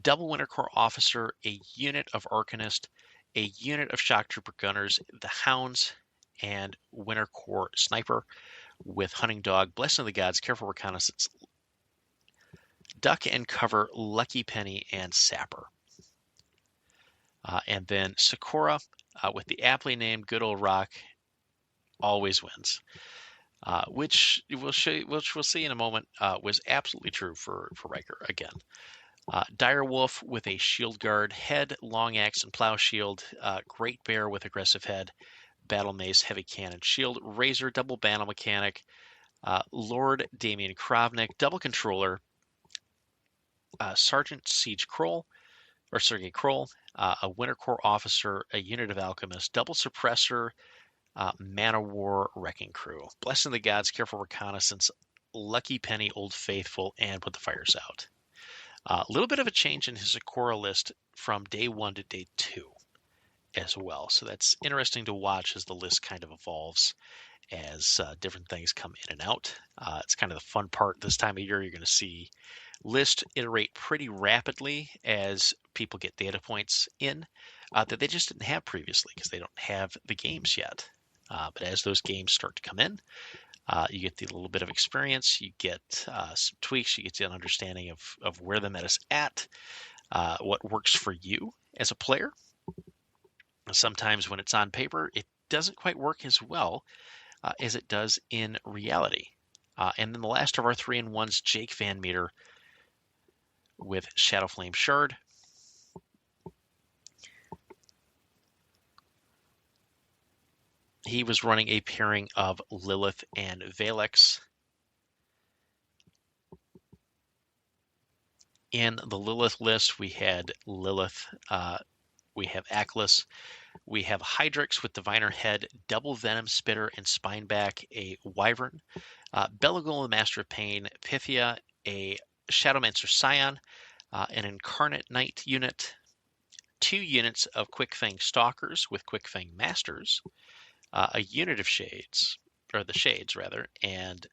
double Winter Corps Officer, a unit of Arcanist, a unit of Shock Trooper Gunners, the Hounds, and Winter Corps Sniper with Hunting Dog, Blessing of the Gods, Careful Reconnaissance, Duck and Cover, Lucky Penny, and Sapper. And then Sakura, with the aptly named Good Old Rock, always wins, which we'll see in a moment, was absolutely true for Riker again. Direwolf with a Shield Guard Head, Long Axe, and Plow Shield, Great Bear with Aggressive Head, Battle Mace, Heavy Cannon, Shield, Razor, double Battle Mechanic, Lord Damian Kravnik, double Controller, Sergeant Siege Kroll, or Sergei Kroll, a Winter Corps Officer, a unit of Alchemist, double Suppressor, Mana War, Wrecking Crew. Blessing the Gods, Careful Reconnaissance, Lucky Penny, Old Faithful, and Put the Fires Out. A little bit of a change in his Sakura list from day 1 to day 2 as well. So that's interesting to watch as the list kind of evolves as different things come in and out. It's kind of the fun part this time of year. You're going to see lists iterate pretty rapidly as people get data points in that they just didn't have previously because they don't have the games yet. But as those games start to come in, you get the little bit of experience, you get some tweaks, you get an understanding of where the meta's at, what works for you as a player. Sometimes when it's on paper, it doesn't quite work as well as it does in reality. And then the last of our 3-in-1s, Jake Van Meter with Shadowflame Shard. He was running a pairing of Lilith and Valex. In the Lilith list, we had Lilith, we have Aklis, we have Hydrix with Diviner Head, Double Venom Spitter, and Spineback, a Wyvern, Belagul, the Master of Pain, Pythia, a Shadowmancer Scion, an Incarnate Knight unit, 2 units of Quickfang Stalkers with Quickfang Masters, a unit of Shades, or the Shades rather, and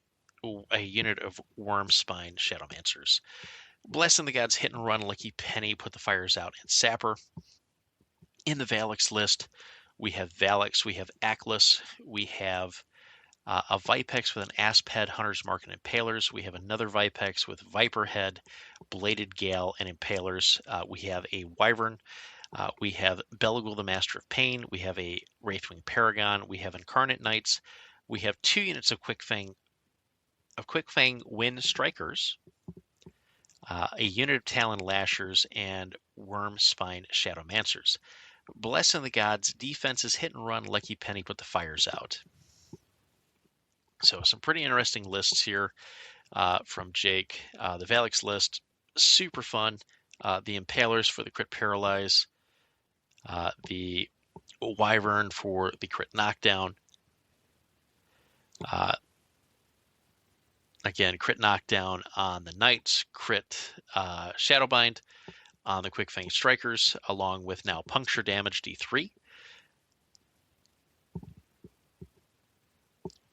a unit of Wormspine Shadowmancers. Blessing the Gods, Hit and Run, Lucky Penny, Put the Fires Out, and Sapper. In the Valix list, we have Valix, we have Aklis, we have a Vipex with an Asp Head, Hunter's Mark, and Impalers. We have another Vipex with Viper Head, Bladed Gale, and Impalers. We have a Wyvern. We have Belagul, the Master of Pain. We have a Wraithwing Paragon. We have Incarnate Knights. We have 2 units of Quickfang Wind Strikers, a unit of Talon Lashers, and Wormspine Shadowmancers. Blessing the Gods, defenses, Hit and Run, Lucky Penny, Put the Fires Out. So some pretty interesting lists here from Jake. The Valix list, super fun. The Impalers for the crit paralyze. The Wyvern for the crit knockdown. Again, crit knockdown on the Knights, crit Shadowbind on the Quickfang Strikers, along with now puncture damage D3.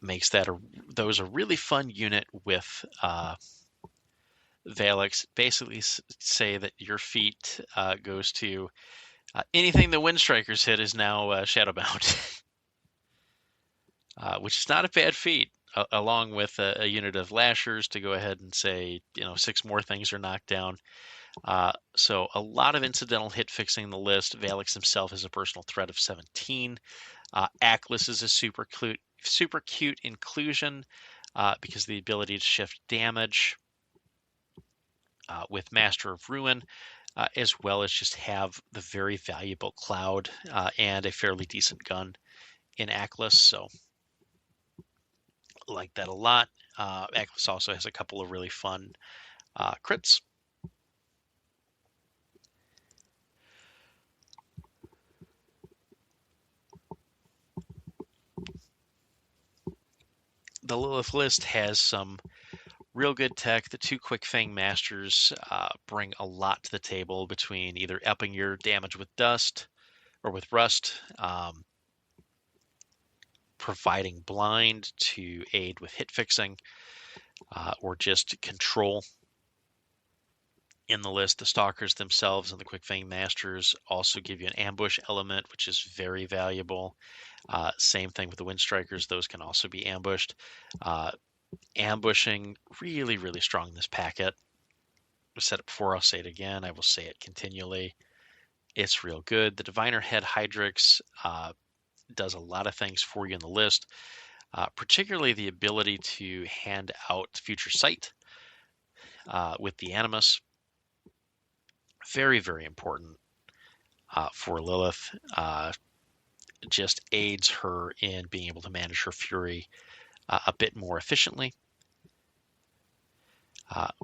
Makes those a really fun unit with Valix. Basically say that your feat goes to anything the Wind Strikers hit is now Shadowbound, which is not a bad feat, along with a unit of Lashers to go ahead and say, 6 more things are knocked down. So a lot of incidental hit fixing the list. Valix himself has a personal threat of 17. Aklis is a super cute inclusion because of the ability to shift damage with Master of Ruin, as well as just have the very valuable Cloud and a fairly decent gun in Aklis. So like that a lot. Aklis also has a couple of really fun crits. The Lilith list has some real good tech. The 2 Quickfang Masters bring a lot to the table between either upping your damage with dust or with rust, providing blind to aid with hit fixing, or just control. In the list, the Stalkers themselves and the Quickfang Masters also give you an ambush element, which is very valuable. Same thing with the Wind Strikers. Those can also be ambushed. Ambushing, really, really strong in this packet. I've said it before, I'll say it again. I will say it continually. It's real good. The Diviner Head Hydrix does a lot of things for you in the list, particularly the ability to hand out Future Sight with the Animus. Very, very important for Lilith. Just aids her in being able to manage her fury a bit more efficiently.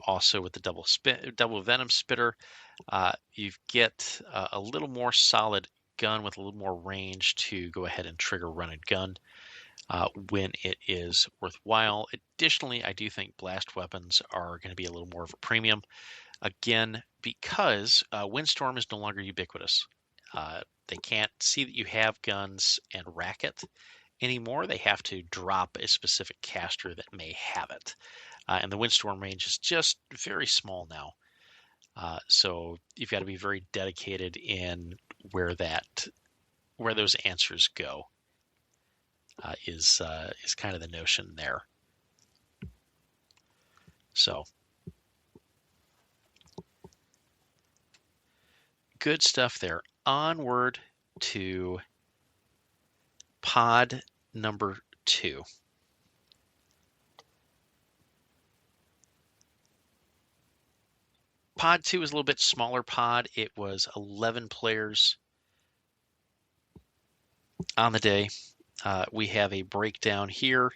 Also with the double venom spitter, you get a little more solid gun with a little more range to go ahead and trigger run and gun when it is worthwhile. Additionally, I do think blast weapons are going to be a little more of a premium. Again, because Windstorm is no longer ubiquitous. They can't see that you have guns and rack it anymore. They have to drop a specific caster that may have it. And the windstorm range is just very small now. So you've got to be very dedicated in where those answers go. Is kind of the notion there. So good stuff there. Onward to pod number 2. Pod 2 is a little bit smaller pod. It was 11 players on the day. We have a breakdown here.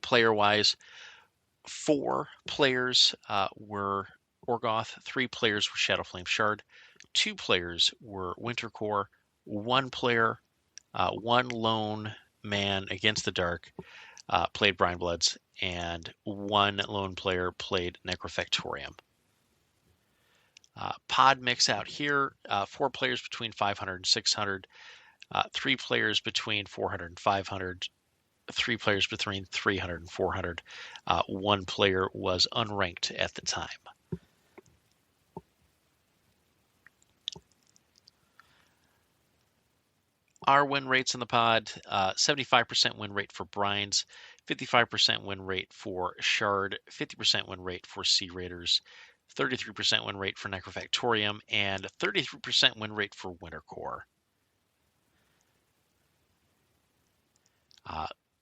Player-wise, 4 players were Orgoth, 3 players were Shadowflame Shard, 2 players were Wintercore, 1 player, 1 lone man against the dark played Brinebloods, and 1 lone player played Necrofectorium. Pod mix out here, 4 players between 500 and 600, 3 players between 400 and 500, 3 players between 300 and 400. 1 player was unranked at the time. Our win rates in the pod, 75% win rate for Brines, 55% win rate for Shard, 50% win rate for Sea Raiders, 33% win rate for Necrofactorium, and 33% win rate for Wintercore.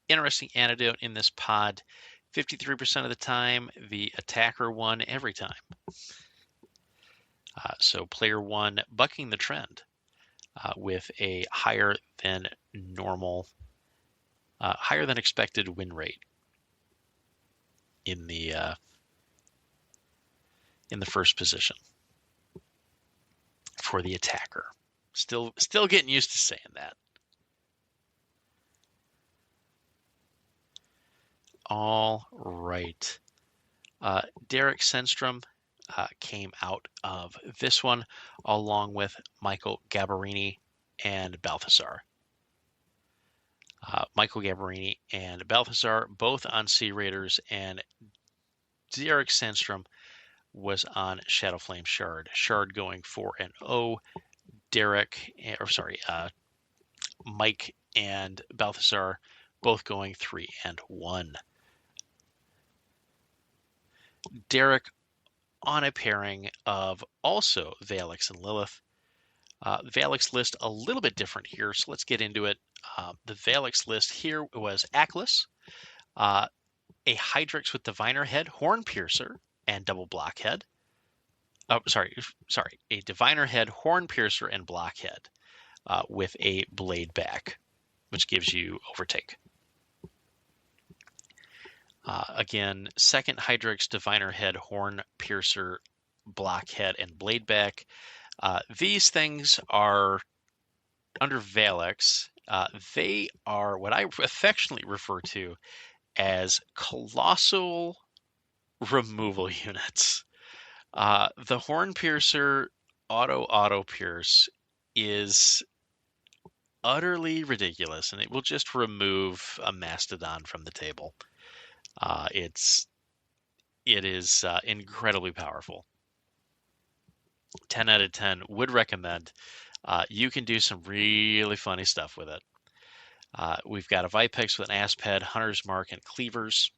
Interesting anecdote in this pod, 53% of the time, the attacker won every time. So player 1 bucking the trend with a higher than normal, higher than expected win rate in the first position for the attacker. Still getting used to saying that. All right. Derek Senstrom came out of this one along with Michael Gabarini and Balthazar. Michael Gabarini and Balthazar both on Sea Raiders, and Derek Sandstrom was on Shadowflame Shard. Shard going 4-0. Mike and Balthazar both going 3-1. Derek on a pairing of also Valix and Lilith. Valix list a little bit different here, so let's get into it. The Valix list here was Aklis, a Hydrix with Diviner Head, Horn Piercer, and double Blockhead. A Diviner Head, Horn Piercer, and Blockhead with a Blade back, which gives you Overtake. Again, second Hydrix, Diviner Head, Horn Piercer, Blockhead, and Blade back. These things are under Valix. They are what I affectionately refer to as colossal removal units. The Horn Piercer auto pierce is utterly ridiculous, and it will just remove a Mastodon from the table. It is incredibly powerful. 10 out of 10 would recommend. You can do some really funny stuff with it. We've got a Vipex with an Asped, Hunter's Mark, and Cleavers.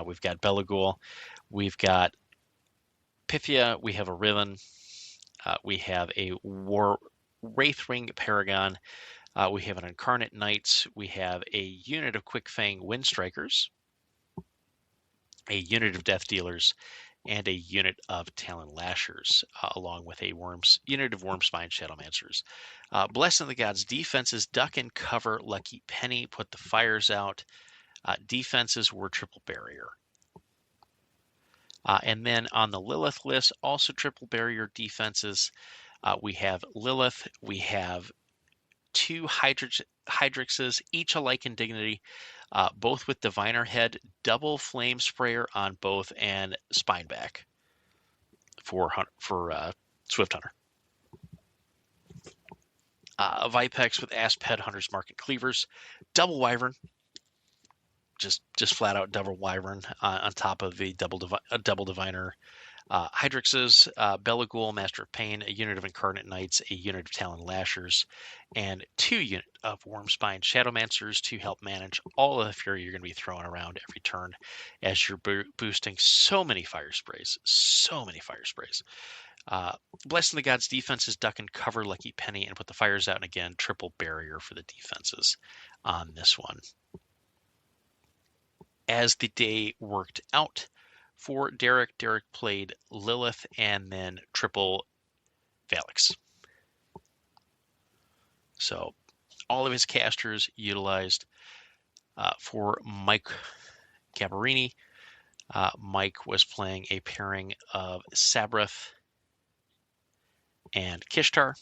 We've got Belagul. We've got Pythia. We have a Riven. We have a Wraithwing Paragon. We have an Incarnate Knights. We have a unit of Quickfang Windstrikers, a unit of Death Dealers, and a unit of Talon Lashers, along with a unit of Wormspine Shadowmancers. Blessing the Gods defenses, Duck and Cover, Lucky Penny, Put the Fires Out. Defenses were Triple Barrier. And then on the Lilith list, also Triple Barrier defenses. We have Lilith. We have 2 Hydrixes, each alike in dignity, both with Diviner Head, double Flame Sprayer on both, and Spineback for Swift Hunter. Vipex with Asp Headhunters Market Cleavers, Double Wyvern, just flat out double Wyvern on top of the double Diviner. Hydrix's Belagul, Master of Pain, a unit of Incarnate Knights, a unit of Talon Lashers, and 2 unit of Wormspine Shadowmancers to help manage all of the fury you're going to be throwing around every turn as you're boosting so many fire sprays. Blessing the Gods defenses, duck and cover Lucky Penny, and put the fires out, and again, triple barrier for the defenses on this one. As the day worked out for Derek played Lilith and then triple Valix. So all of his casters utilized for Mike Gabarini. Mike was playing a pairing of Sabreth and Kishtar.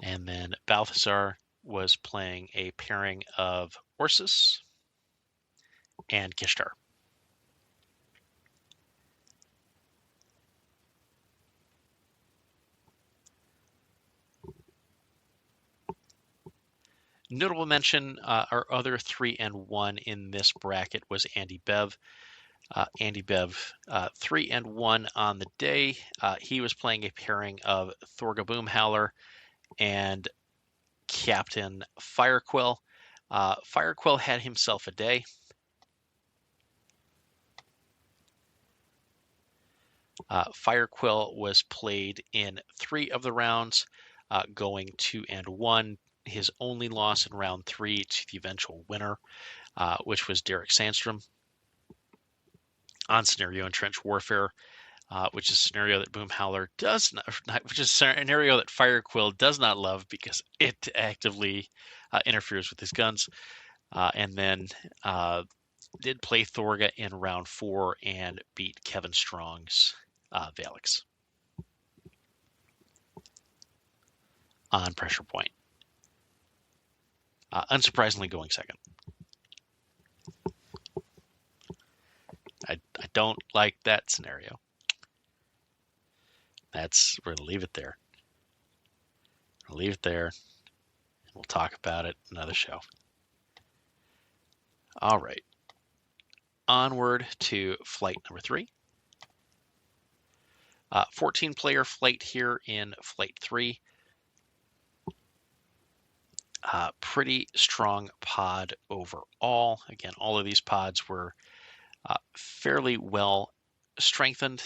And then Balthazar was playing a pairing of Ursus and Kishtar. Notable mention, our other 3 and 1 in this bracket was Andy Bev. Andy Bev, 3 and 1 on the day. He was playing a pairing of Thorga Boomhowler and Captain Firequill. Firequill had himself a day. Firequill was played in 3 of the rounds, going 2 and 1. His only loss in round 3 to the eventual winner, which was Derek Sandstrom on Scenario and Trench Warfare, which is a scenario that Boomhowler does not, which is a scenario that Firequill does not love because it actively interferes with his guns. And then did play Thorga in round 4 and beat Kevin Strong's Valix on Pressure Point. Unsurprisingly going second. I don't like that scenario. We're going to leave it there. We'll talk about it another show. All right. Onward to flight number 3. 14-player flight here in flight 3. Pretty strong pod overall. Again, all of these pods were fairly well strengthened.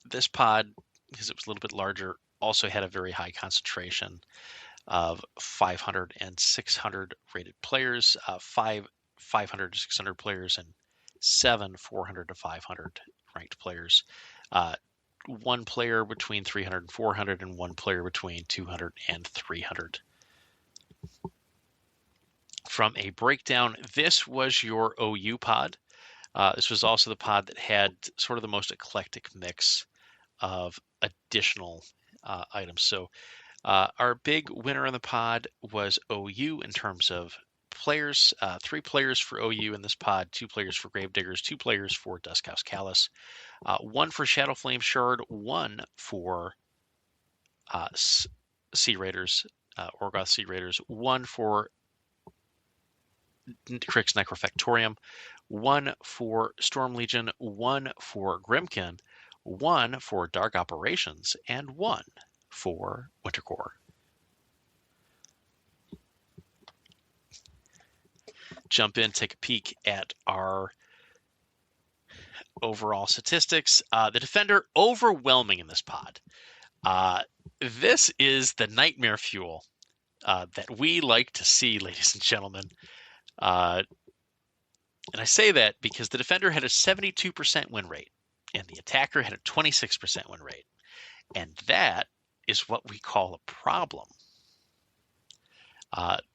This pod, because it was a little bit larger, also had a very high concentration of 500 and 600 rated players, 500 to 600 players, and 7 400 to 500 ranked players. 1 player between 300 and 400, and 1 player between 200 and 300. From a breakdown, this was your OU pod. This was also the pod that had sort of the most eclectic mix of additional items. So our big winner in the pod was OU in terms of players. 3 players for OU in this pod, 2 players for Gravediggers, 2 players for Duskhouse Callus, 1 for Shadowflame Shard, 1 for Sea Raiders, Orgoth Sea Raiders, 1 for Krix Necrofectorium, 1 for Storm Legion, 1 for Grimkin, 1 for Dark Operations, and 1 for Wintercore. Jump in, take a peek at our overall statistics. The Defender overwhelming in this pod. This is the nightmare fuel that we like to see, ladies and gentlemen. And I say that because the Defender had a 72% win rate, and the Attacker had a 26% win rate. And that is what we call a problem.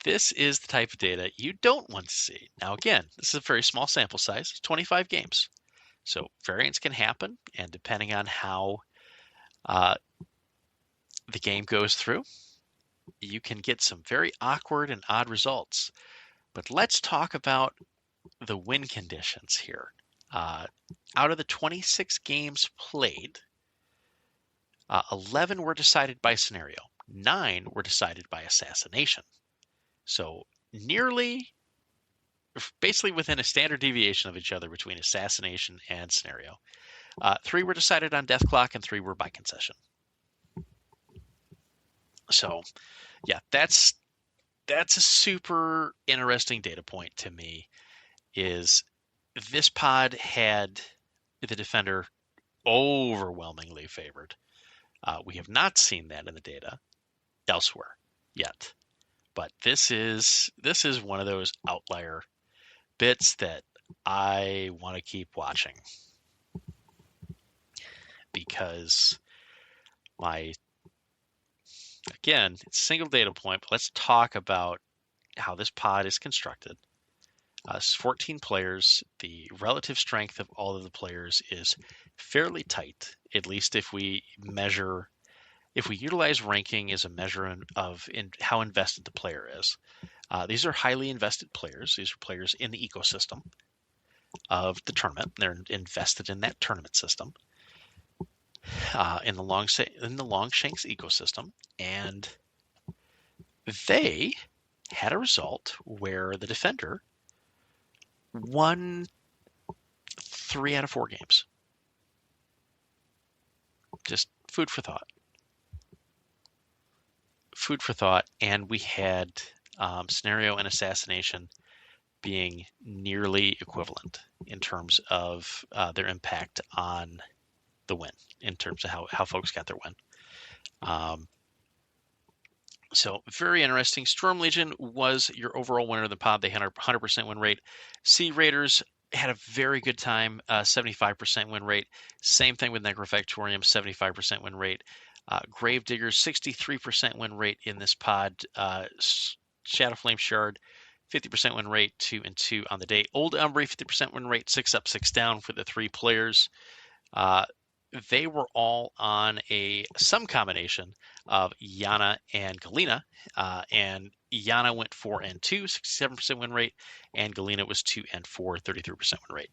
This is the type of data you don't want to see. Now, again, this is a very small sample size, 25 games. So variance can happen, and depending on how the game goes through, you can get some very awkward and odd results. But let's talk about the win conditions here. Out of the 26 games played, 11 were decided by scenario. 9 were decided by assassination. So basically within a standard deviation of each other between assassination and scenario. 3 were decided on death clock and 3 were by concession. So, yeah, that's a super interesting data point to me. Is this pod had the defender overwhelmingly favored. We have not seen that in the data elsewhere yet, but this is one of those outlier bits that I want to keep watching, because again, it's a single data point, but let's talk about how this pod is constructed. It's 14 players. The relative strength of all of the players is fairly tight, at least if we utilize ranking as a measure of how invested the player is. These are highly invested players. These are players in the ecosystem of the tournament. They're invested in that tournament system, in the Longshanks ecosystem, and they had a result where the defender won 3 out of 4 games. Just food for thought. And we had scenario and assassination being nearly equivalent in terms of their impact on the win, in terms of how folks got their win. So very interesting. Storm Legion was your overall winner of the pod. They had a 100% win rate. Sea Raiders had a very good time, 75% win rate. Same thing with Necrofactorium, 75% win rate. Gravediggers, 63% win rate in this pod. Shadowflame Shard, 50% win rate, 2 and 2 on the day. Old Umbry, 50% win rate, 6 up, 6 down for the 3 players. They were all on some combination of Yana and Galena, and Yana went 4 and 2, 67% win rate, and Galena was 2 and 4, 33% win rate.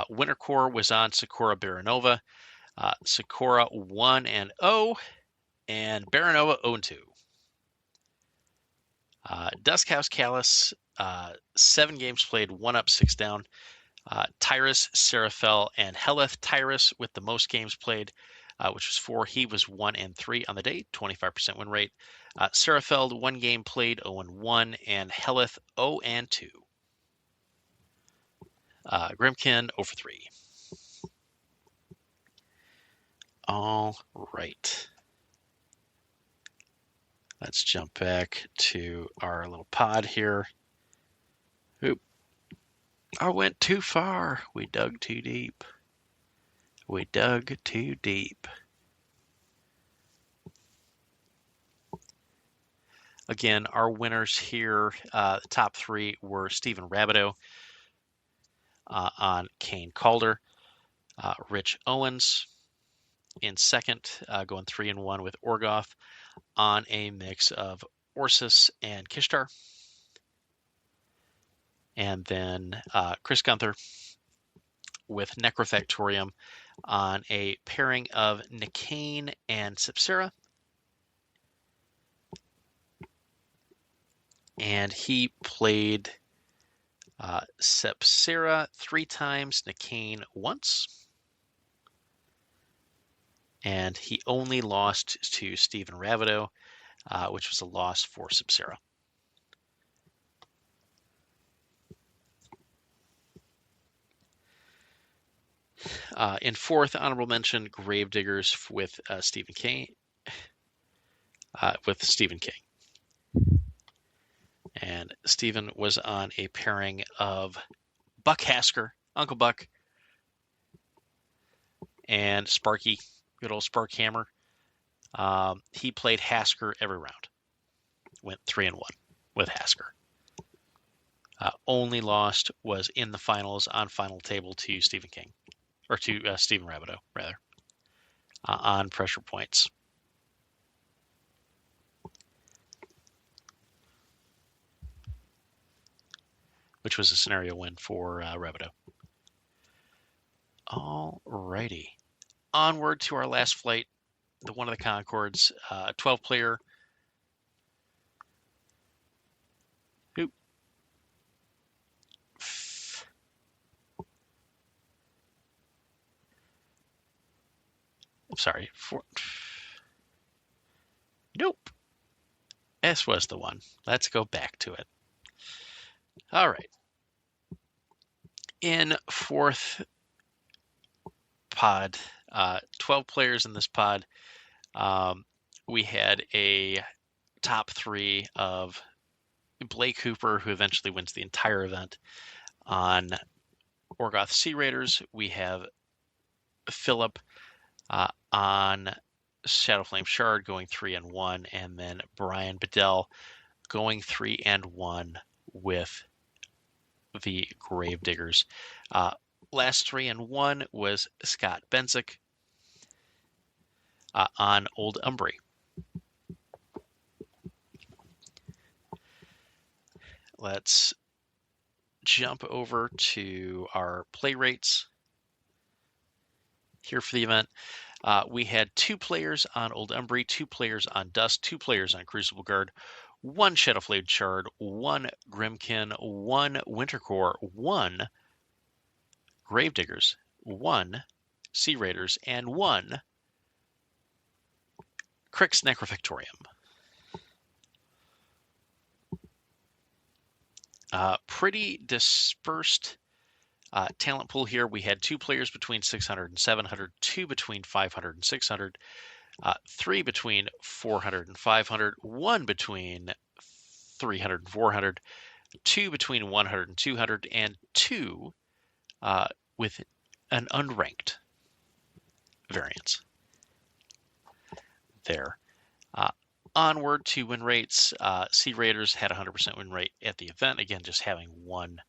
Winter Core was on Sakura Baranova. Sakura 1 and 0, and Baranova 0 and 2. Duskhouse Callus, 7 games played, 1 up, 6 down. Tyrus, Seraphel, and Heleth. Tyrus with the most games played, which was 4. He was 1 and 3 on the day, 25% win rate. Seraphel, 1 game played, 0 and 1, and Heleth 0 and 2. Grimkin 0 for 3. All right. Let's jump back to our little pod here. Oop. I went too far. We dug too deep. Again, our winners here, the top 3 were Stephen Rabideau on Kane Calder, Rich Owens in second, going 3 and 1 with Orgoth on a mix of Orsus and Kishtar. And then Chris Gunther with Necrofactorium on a pairing of Nikane and Sepsera. And he played Sepsera 3 times, Nikane once. And he only lost to Stephen Rabideau, which was a loss for Sepsera. In fourth, honorable mention, Gravediggers with Stephen King. And Stephen was on a pairing of Buck Hasker, Uncle Buck, and Sparky, good old Spark Hammer. He played Hasker every round. Went 3 and 1 with Hasker. Only lost was in the finals on final table to Stephen King. Or to Stephen Rabideau, rather, on pressure points. which was a scenario win for Rebido. All righty. Onward to our last flight, the one of the Concords, 12-player. Oop. Sorry. Nope. S was the one. Let's go back to it. All right. In fourth pod, 12 players in this pod. We had a top three of Blake Hooper, who eventually wins the entire event. On Orgoth Sea Raiders, we have Philip on Shadowflame Shard going 3-1, and then Brian Bedell going 3-1 with the Gravediggers. Last 3-1 was Scott Benzik on Old Umbry. Let's jump over to our play rates here for the event. We had 2 players on Old Umbry, 2 players on Dust, 2 players on Crucible Guard, 1 Shadowflame Shard, 1 Grimkin, 1 Wintercore, 1 Gravediggers, 1 Sea Raiders, and 1 Crix Necrofectorium. Pretty dispersed talent pool here. We had 2 players between 600 and 700, 2 between 500 and 600, 3 between 400 and 500, 1 between 300 and 400, 2 between 100 and 200, and 2 with an unranked variance there. Onward to win rates, Sea Raiders had 100% win rate at the event. Again, just having 1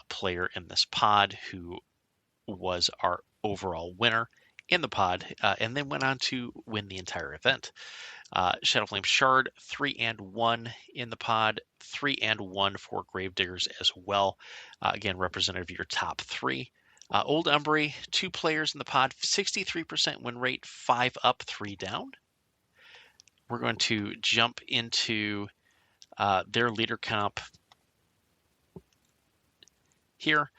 player in this pod who was our overall winner in the pod, and then went on to win the entire event. Shadowflame Shard, 3-1 in the pod, 3-1 for Gravediggers as well. Again, representative of your top 3. Old Umbry, 2 players in the pod, 63% win rate, 5 up, 3 down. We're going to jump into their leader comp here.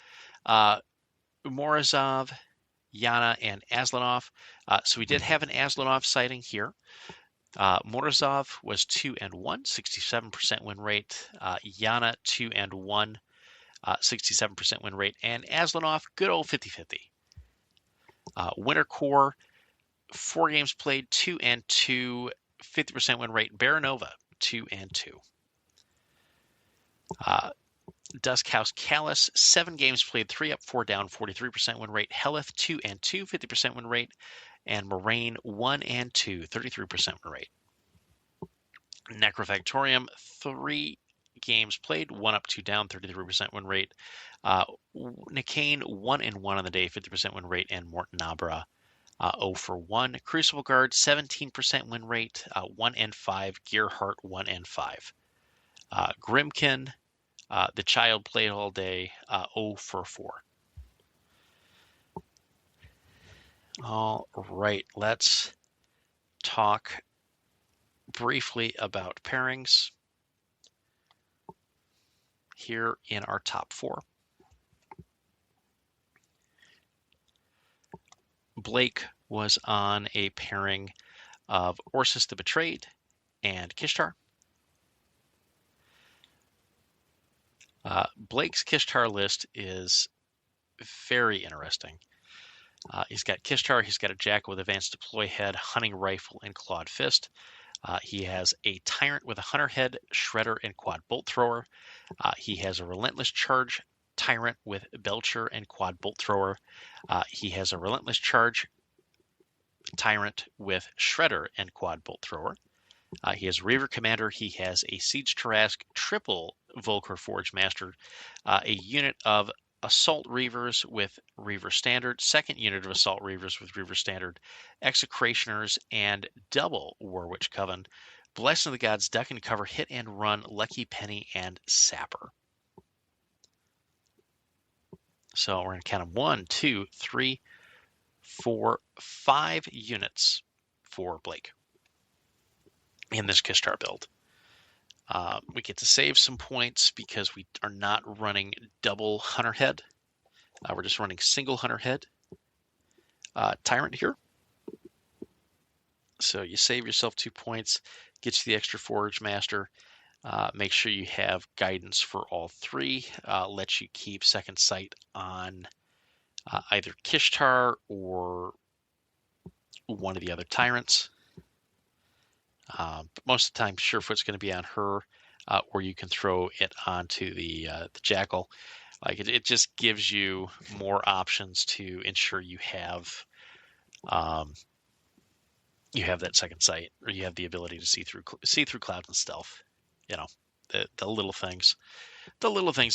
Morozov, Yana, and Aslanov. So we did have an Aslanov sighting here. Morozov was 2-1, 67% win rate. Yana 2-1, 67% win rate. And Aslanov, good old 50-50. Wintercore, 4 games played, 2-2, 50% win rate. Baranova, 2-2. Dusk House Callus, 7 games played, 3 up, 4 down, 43% win rate. Helith, 2-2, 50% win rate. And Moraine, 1-2, 33% win rate. Necrofactorium, 3 games played, 1 up, 2 down, 33% win rate. Nicane, 1-1 on the day, 50% win rate. And Morton Nabra, 0-1. Crucible Guard, 17% win rate, 1-5. Gearhart, 1-5. Grimkin, the child played all day, 0-4. All right, let's talk briefly about pairings here in our top 4. Blake was on a pairing of Orsis the Betrayed and Kishtar. Blake's Kishtar list is very interesting. He's got Kishtar, he's got a Jackal with Advanced Deploy Head, Hunting Rifle, and Clawed Fist. He has a Tyrant with a Hunter Head, Shredder, and Quad Bolt Thrower. He has a Relentless Charge Tyrant with Belcher and Quad Bolt Thrower. He has a Relentless Charge Tyrant with Shredder and Quad Bolt Thrower. He has Reaver Commander. He has a Siege Tarrasque triple Volker Forge Master, a unit of Assault Reavers with Reaver Standard, second unit of Assault Reavers with Reaver Standard, Execrationers, and double Warwitch Coven, Blessing of the Gods, Duck and Cover, Hit and Run, Lucky Penny, and Sapper. So we're going to count them 1, 2, 3, 4, 5 units for Blake in this Kishtar build. We get to save some points because we are not running double Hunter Head. We're just running single Hunter Head Tyrant here. So you save yourself 2 points, gets you the extra Forge Master. Make sure you have guidance for all 3. Lets you keep second sight on either Kishtar or one of the other tyrants. But most of the time, Surefoot's going to be on her, or you can throw it onto the Jackal. Like it just gives you more options to ensure you have that second sight, or you have the ability to see through clouds and stealth. You know, the little things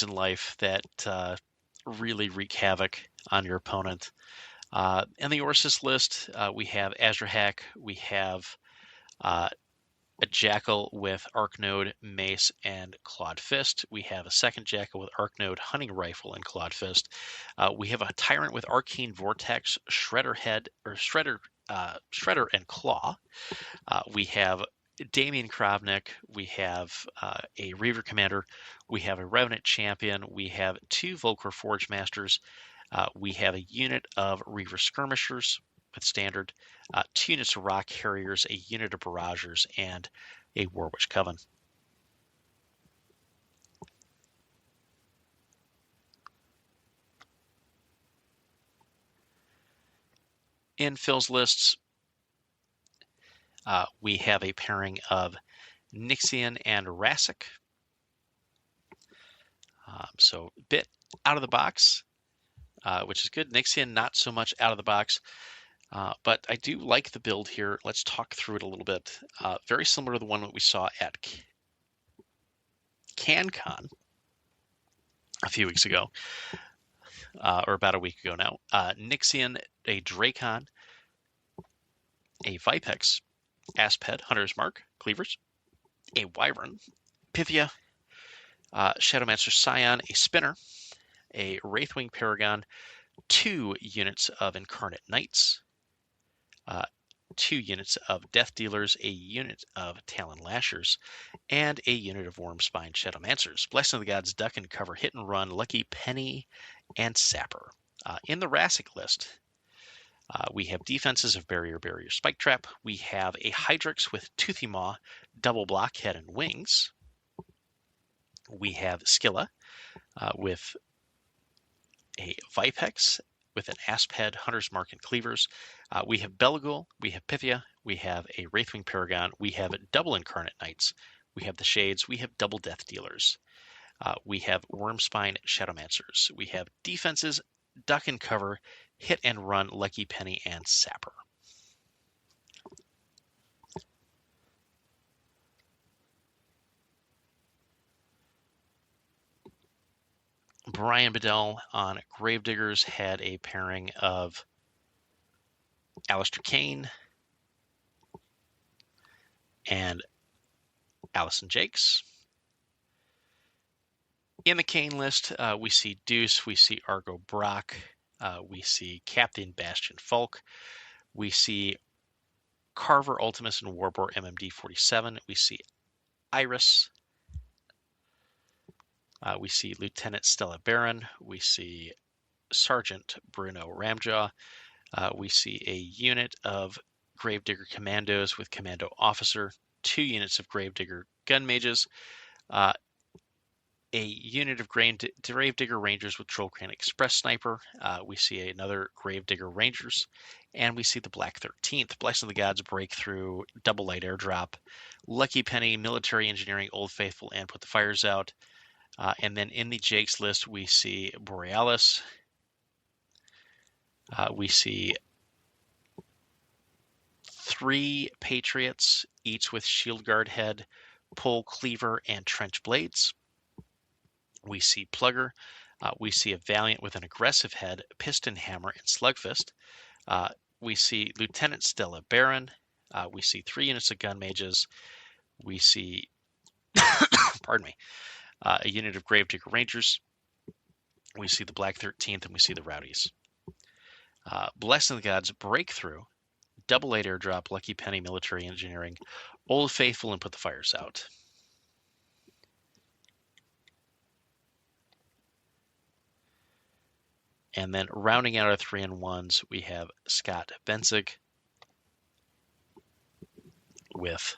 in life that really wreak havoc on your opponent. In the Orsis list, we have Azrahack, we have a Jackal with Arc Node, Mace, and Clawed Fist. We have a second Jackal with Arc Node, Hunting Rifle, and Clawed Fist. We have a Tyrant with Arcane Vortex, Shredder Head, or Shredder and Claw. We have Damian Kravnik. We have a Reaver Commander. We have a Revenant Champion. We have 2 Volkor Forge Masters. We have a unit of Reaver Skirmishers with Standard, 2 units of Rock Harriers, a unit of Barragers, and a Warwitch Coven. In Phil's lists, we have a pairing of Nixian and Rassic. So a bit out of the box, which is good. Nixian, not so much out of the box. But I do like the build here. Let's talk through it a little bit. Very similar to the one that we saw at CanCon a few weeks ago, or about a week ago now. Nixian, a Dracon, a Vipex, Asped, Hunter's Mark, Cleavers, a Wyvern, Pythia, Shadowmancer Scion, a Spinner, a Wraithwing Paragon, 2 units of Incarnate Knights, 2 units of Death Dealers, a unit of Talon Lashers, and a unit of Wormspine Shadowmancers. Blessing of the Gods, Duck and Cover, Hit and Run, Lucky Penny, and Sapper. In the Rassic list, we have defenses of Barrier, Spike Trap. We have a Hydrix with Toothy Maw, Double Block, Head, and Wings. We have Skilla with a Vipex with an Asped, Hunter's Mark, and Cleavers. We have Belagul, we have Pythia, we have a Wraithwing Paragon, we have double Incarnate Knights, we have the Shades, we have double Death Dealers. We have Wormspine Shadowmancers. We have defenses, Duck and Cover, Hit and Run, Lucky Penny, and Sapper. Brian Bedell on Gravediggers had a pairing of Alistair Kane and Allison Jakes. In the Kane list, we see Deuce, we see Argo Brock, we see Captain Bastion Falk, we see Carver Ultimus and Warbore MMD 47, we see Iris, we see Lieutenant Stella Baron, we see Sergeant Bruno Ramjaw, we see a unit of Gravedigger Commandos with Commando Officer, 2 units of Gravedigger Gun Mages, a unit of Gravedigger Rangers with Trollcrane Express Sniper. We see another Gravedigger Rangers, and we see the Black 13th, Blessing of the Gods, Breakthrough, Double Light Airdrop, Lucky Penny, Military Engineering, Old Faithful, and Put the Fires Out. And then in the Jake's list, we see Borealis. We see 3 Patriots, each with Shield Guard Head, Pole Cleaver, and Trench Blades. We see Plugger. We see a Valiant with an aggressive head, Piston Hammer, and Slugfist. We see Lieutenant Stella Baron. We see 3 units of Gun Mages. We see, pardon me, a unit of Gravedigger Rangers, we see the Black 13th, and we see the Rowdies. Blessing the Gods, Breakthrough, Double 8 Airdrop, Lucky Penny, Military Engineering, Old Faithful, and Put the Fires Out. And then rounding out our 3-in-1s, we have Scott Benzig with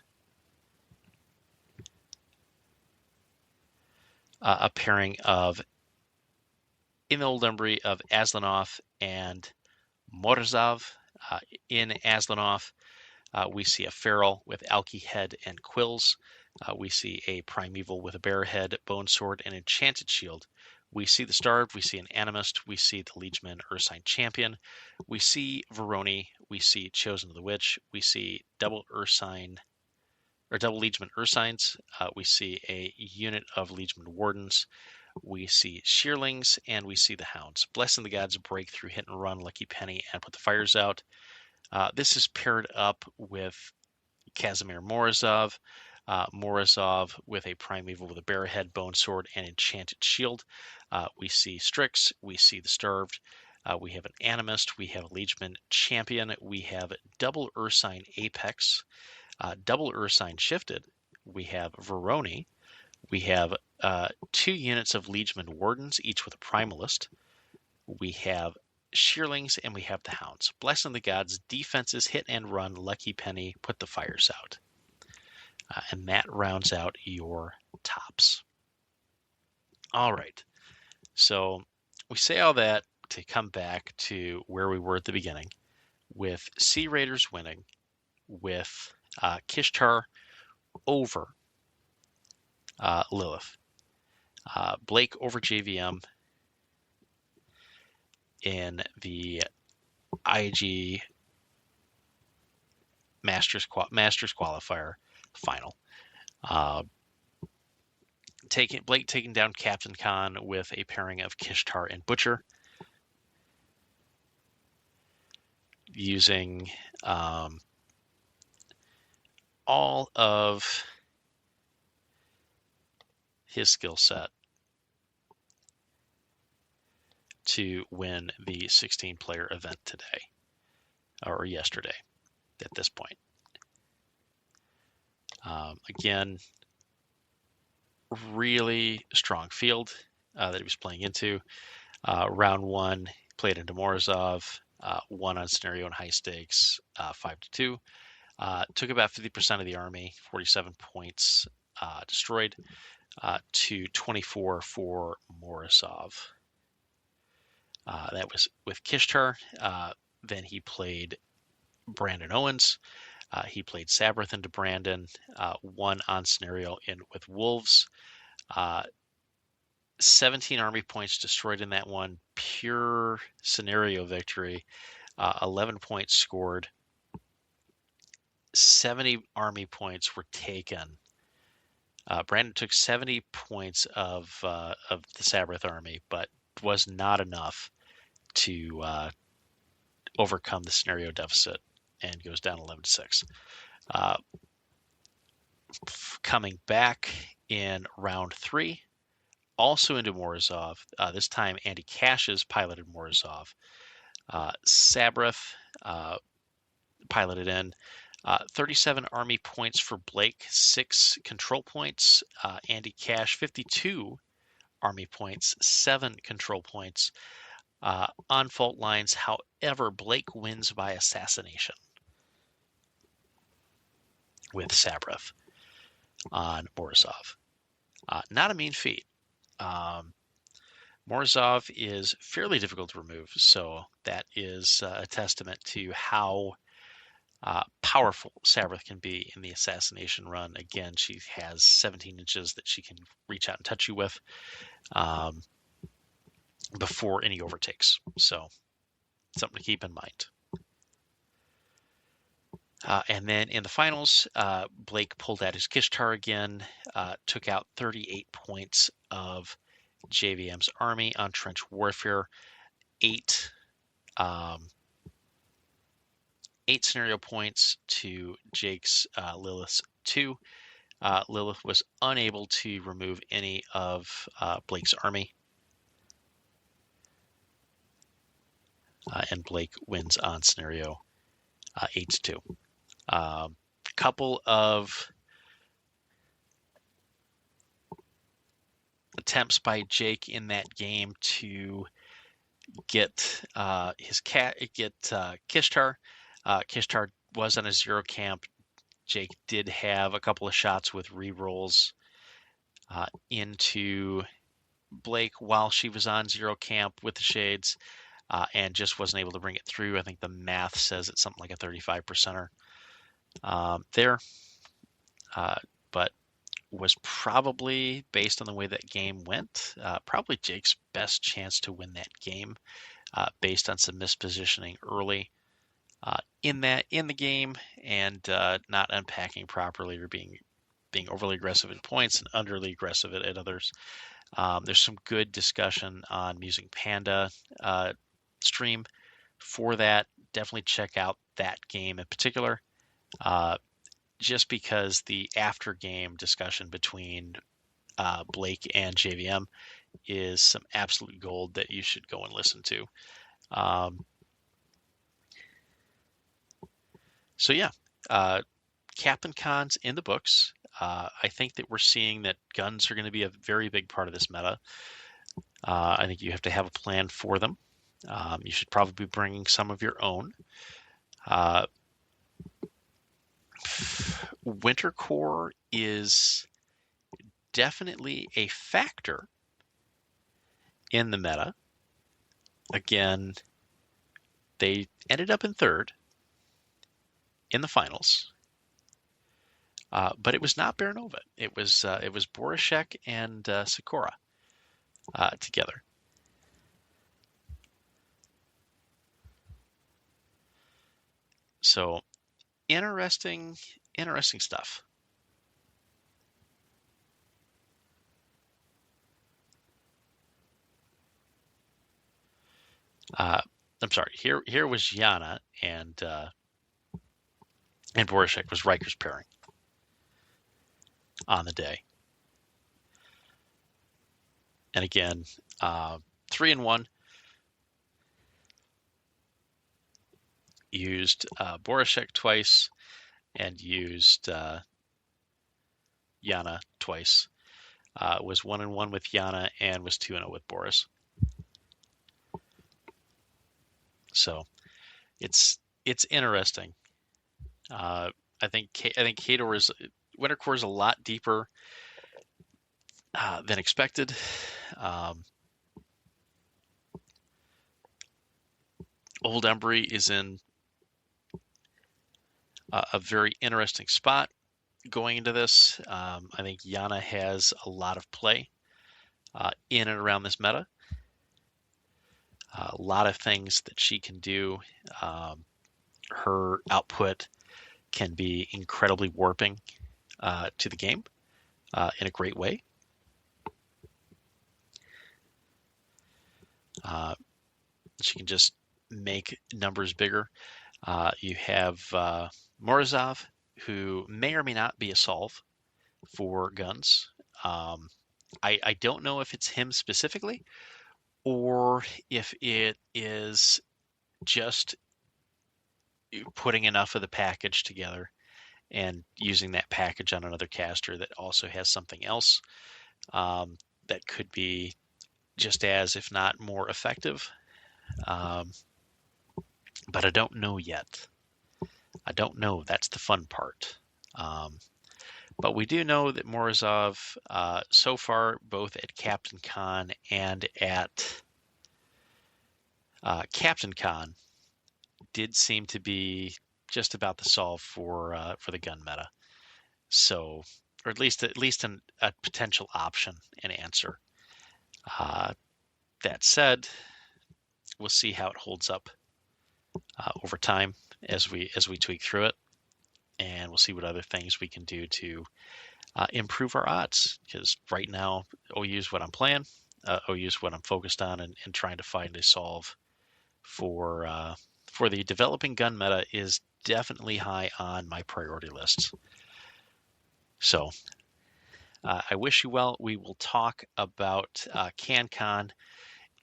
a pairing of, in the Old Embry, of Aslanov and Morozov. In Aslanov, we see a Feral with Alki Head and Quills. We see a Primeval with a Bear Head, Bone Sword, and Enchanted Shield. We see the Starved, we see an Animist, we see the Liegeman Ursine Champion, we see Veroni, we see Chosen of the Witch, we see double Liegeman Ursines, we see a unit of Liegeman Wardens, we see Shearlings, and we see the Hounds. Blessing the Gods, Breakthrough, Hit and Run, Lucky Penny, and Put the Fires Out. This is paired up with Casimir Morozov. Morozov with a Primeval with a Bear Head, Bone Sword, and Enchanted Shield. We see Strix, we see the Starved, we have an Animist, we have a Liegeman Champion, we have double Ursine Apex, double Ursine Shifted, we have Veroni, we have 2 units of Liegeman Wardens, each with a Primalist, we have Shearlings, and we have the Hounds. Blessing the Gods, Defenses, Hit and Run, Lucky Penny, Put the Fires Out. And that rounds out your tops. All right. So we say all that to come back to where we were at the beginning, with Sea Raiders winning, with Kishtar over Lilith, Blake over JVM in the IG Masters Qualifier final. Blake taking down CaptainCon with a pairing of Kishtar and Butcher, using all of his skill set to win the 16-player event today, or yesterday at this point. Again, really strong field that he was playing into. Round 1, played into Morozov, won on scenario and high stakes, 5-2. Took about 50% of the army, 47 points destroyed, to 24 for Morozov. That was with Kishtar. Then he played Brandon Owens. He played Sabrath into Brandon, won on scenario with Wolves. 17 army points destroyed in that one. Pure scenario victory. 11 points scored. 70 army points were taken. Brandon took 70 points of the Sabrath army, but was not enough to overcome the scenario deficit, and goes down 11-6. Coming back in round 3, also into Morozov. This time Andy Cashes piloted Morozov. Sabrath piloted in. 37 army points for Blake, 6 control points. Andy Cash, 52 army points, 7 control points. On fault lines, however, Blake wins by assassination with Sabrath on Morozov. Not a mean feat. Morozov is fairly difficult to remove, so that is a testament to how powerful Sabrath can be in the assassination run. Again, she has 17 inches that she can reach out and touch you with before any overtakes. So something to keep in mind. And then in the finals, Blake pulled out his Kishtar again, took out 38 points of JVM's army on trench warfare, 8 scenario points to Jake's Lilith's 2. Lilith was unable to remove any of Blake's army. and Blake wins on scenario 8-2. Couple of attempts by Jake in that game to get Kishtar. Kishtar was on a 0 camp. Jake did have a couple of shots with re-rolls into Blake while she was on 0 camp with the shades, and just wasn't able to bring it through. I think the math says it's something like a 35%er there, but was probably, based on the way that game went, probably Jake's best chance to win that game, based on some mispositioning early in the game, and not unpacking properly, or being overly aggressive at points and underly aggressive at others. There's some good discussion on Musing Panda stream for that. Definitely check out that game in particular, just because the after game discussion between Blake and JVM is some absolute gold that you should go and listen to. So yeah, CaptainCon's in the books. I think that we're seeing that guns are going to be a very big part of this meta. I think you have to have a plan for them. You should probably be bringing some of your own. Winter Core is definitely a factor in the meta. Again, they ended up in third in the finals, but it was not Baranova. It was Borashek and Sakura together. So interesting stuff. I'm sorry. Here was Yana, and Borashek was Riker's pairing on the day. And again, 3-1. Used Borashek twice and used Yana twice. Was 1-1 with Yana and was 2-0 with Boris. So it's interesting. I think Winter Core is a lot deeper than expected. Old Embry is in a very interesting spot going into this. I think Yana has a lot of play in and around this meta. A lot of things that she can do. Her output can be incredibly warping to the game in a great way. She can just make numbers bigger. You have Morozov, who may or may not be a solve for guns. I don't know if it's him specifically, or if it is just putting enough of the package together and using that package on another caster that also has something else that could be just as, if not more effective. But I don't know yet. I don't know. That's the fun part. But we do know that Morozov, so far, both at CaptainCon and at CaptainCon, did seem to be just about the solve for the gun meta. So, or at least a potential option and answer. That said, we'll see how it holds up over time as we tweak through it, and we'll see what other things we can do to improve our odds. Because right now, OU is what I'm playing. OU is what I'm focused on, and trying to find a solve for the developing gun meta is definitely high on my priority list. So I wish you well. We will talk about CanCon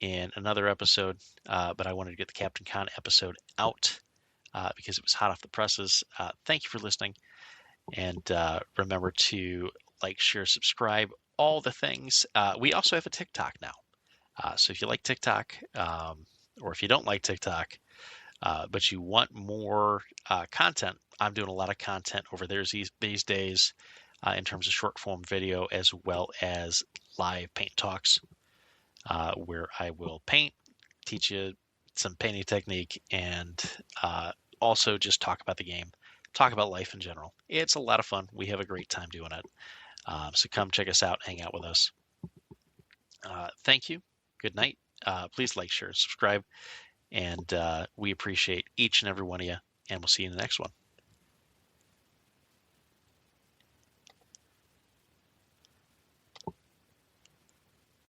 in another episode, but I wanted to get the CaptainCon episode out because it was hot off the presses. Thank you for listening, and remember to like, share, subscribe, all the things. We also have a TikTok now. So if you like TikTok, or if you don't like TikTok, but you want more content, I'm doing a lot of content over there these days in terms of short form video, as well as live paint talks, where I will paint, teach you some painting technique, and also just talk about the game, talk about life in general. It's a lot of fun. We have a great time doing it. So come check us out, hang out with us. Thank you. Good night. Please like, share, subscribe, and we appreciate each and every one of you, and we'll see you in the next one.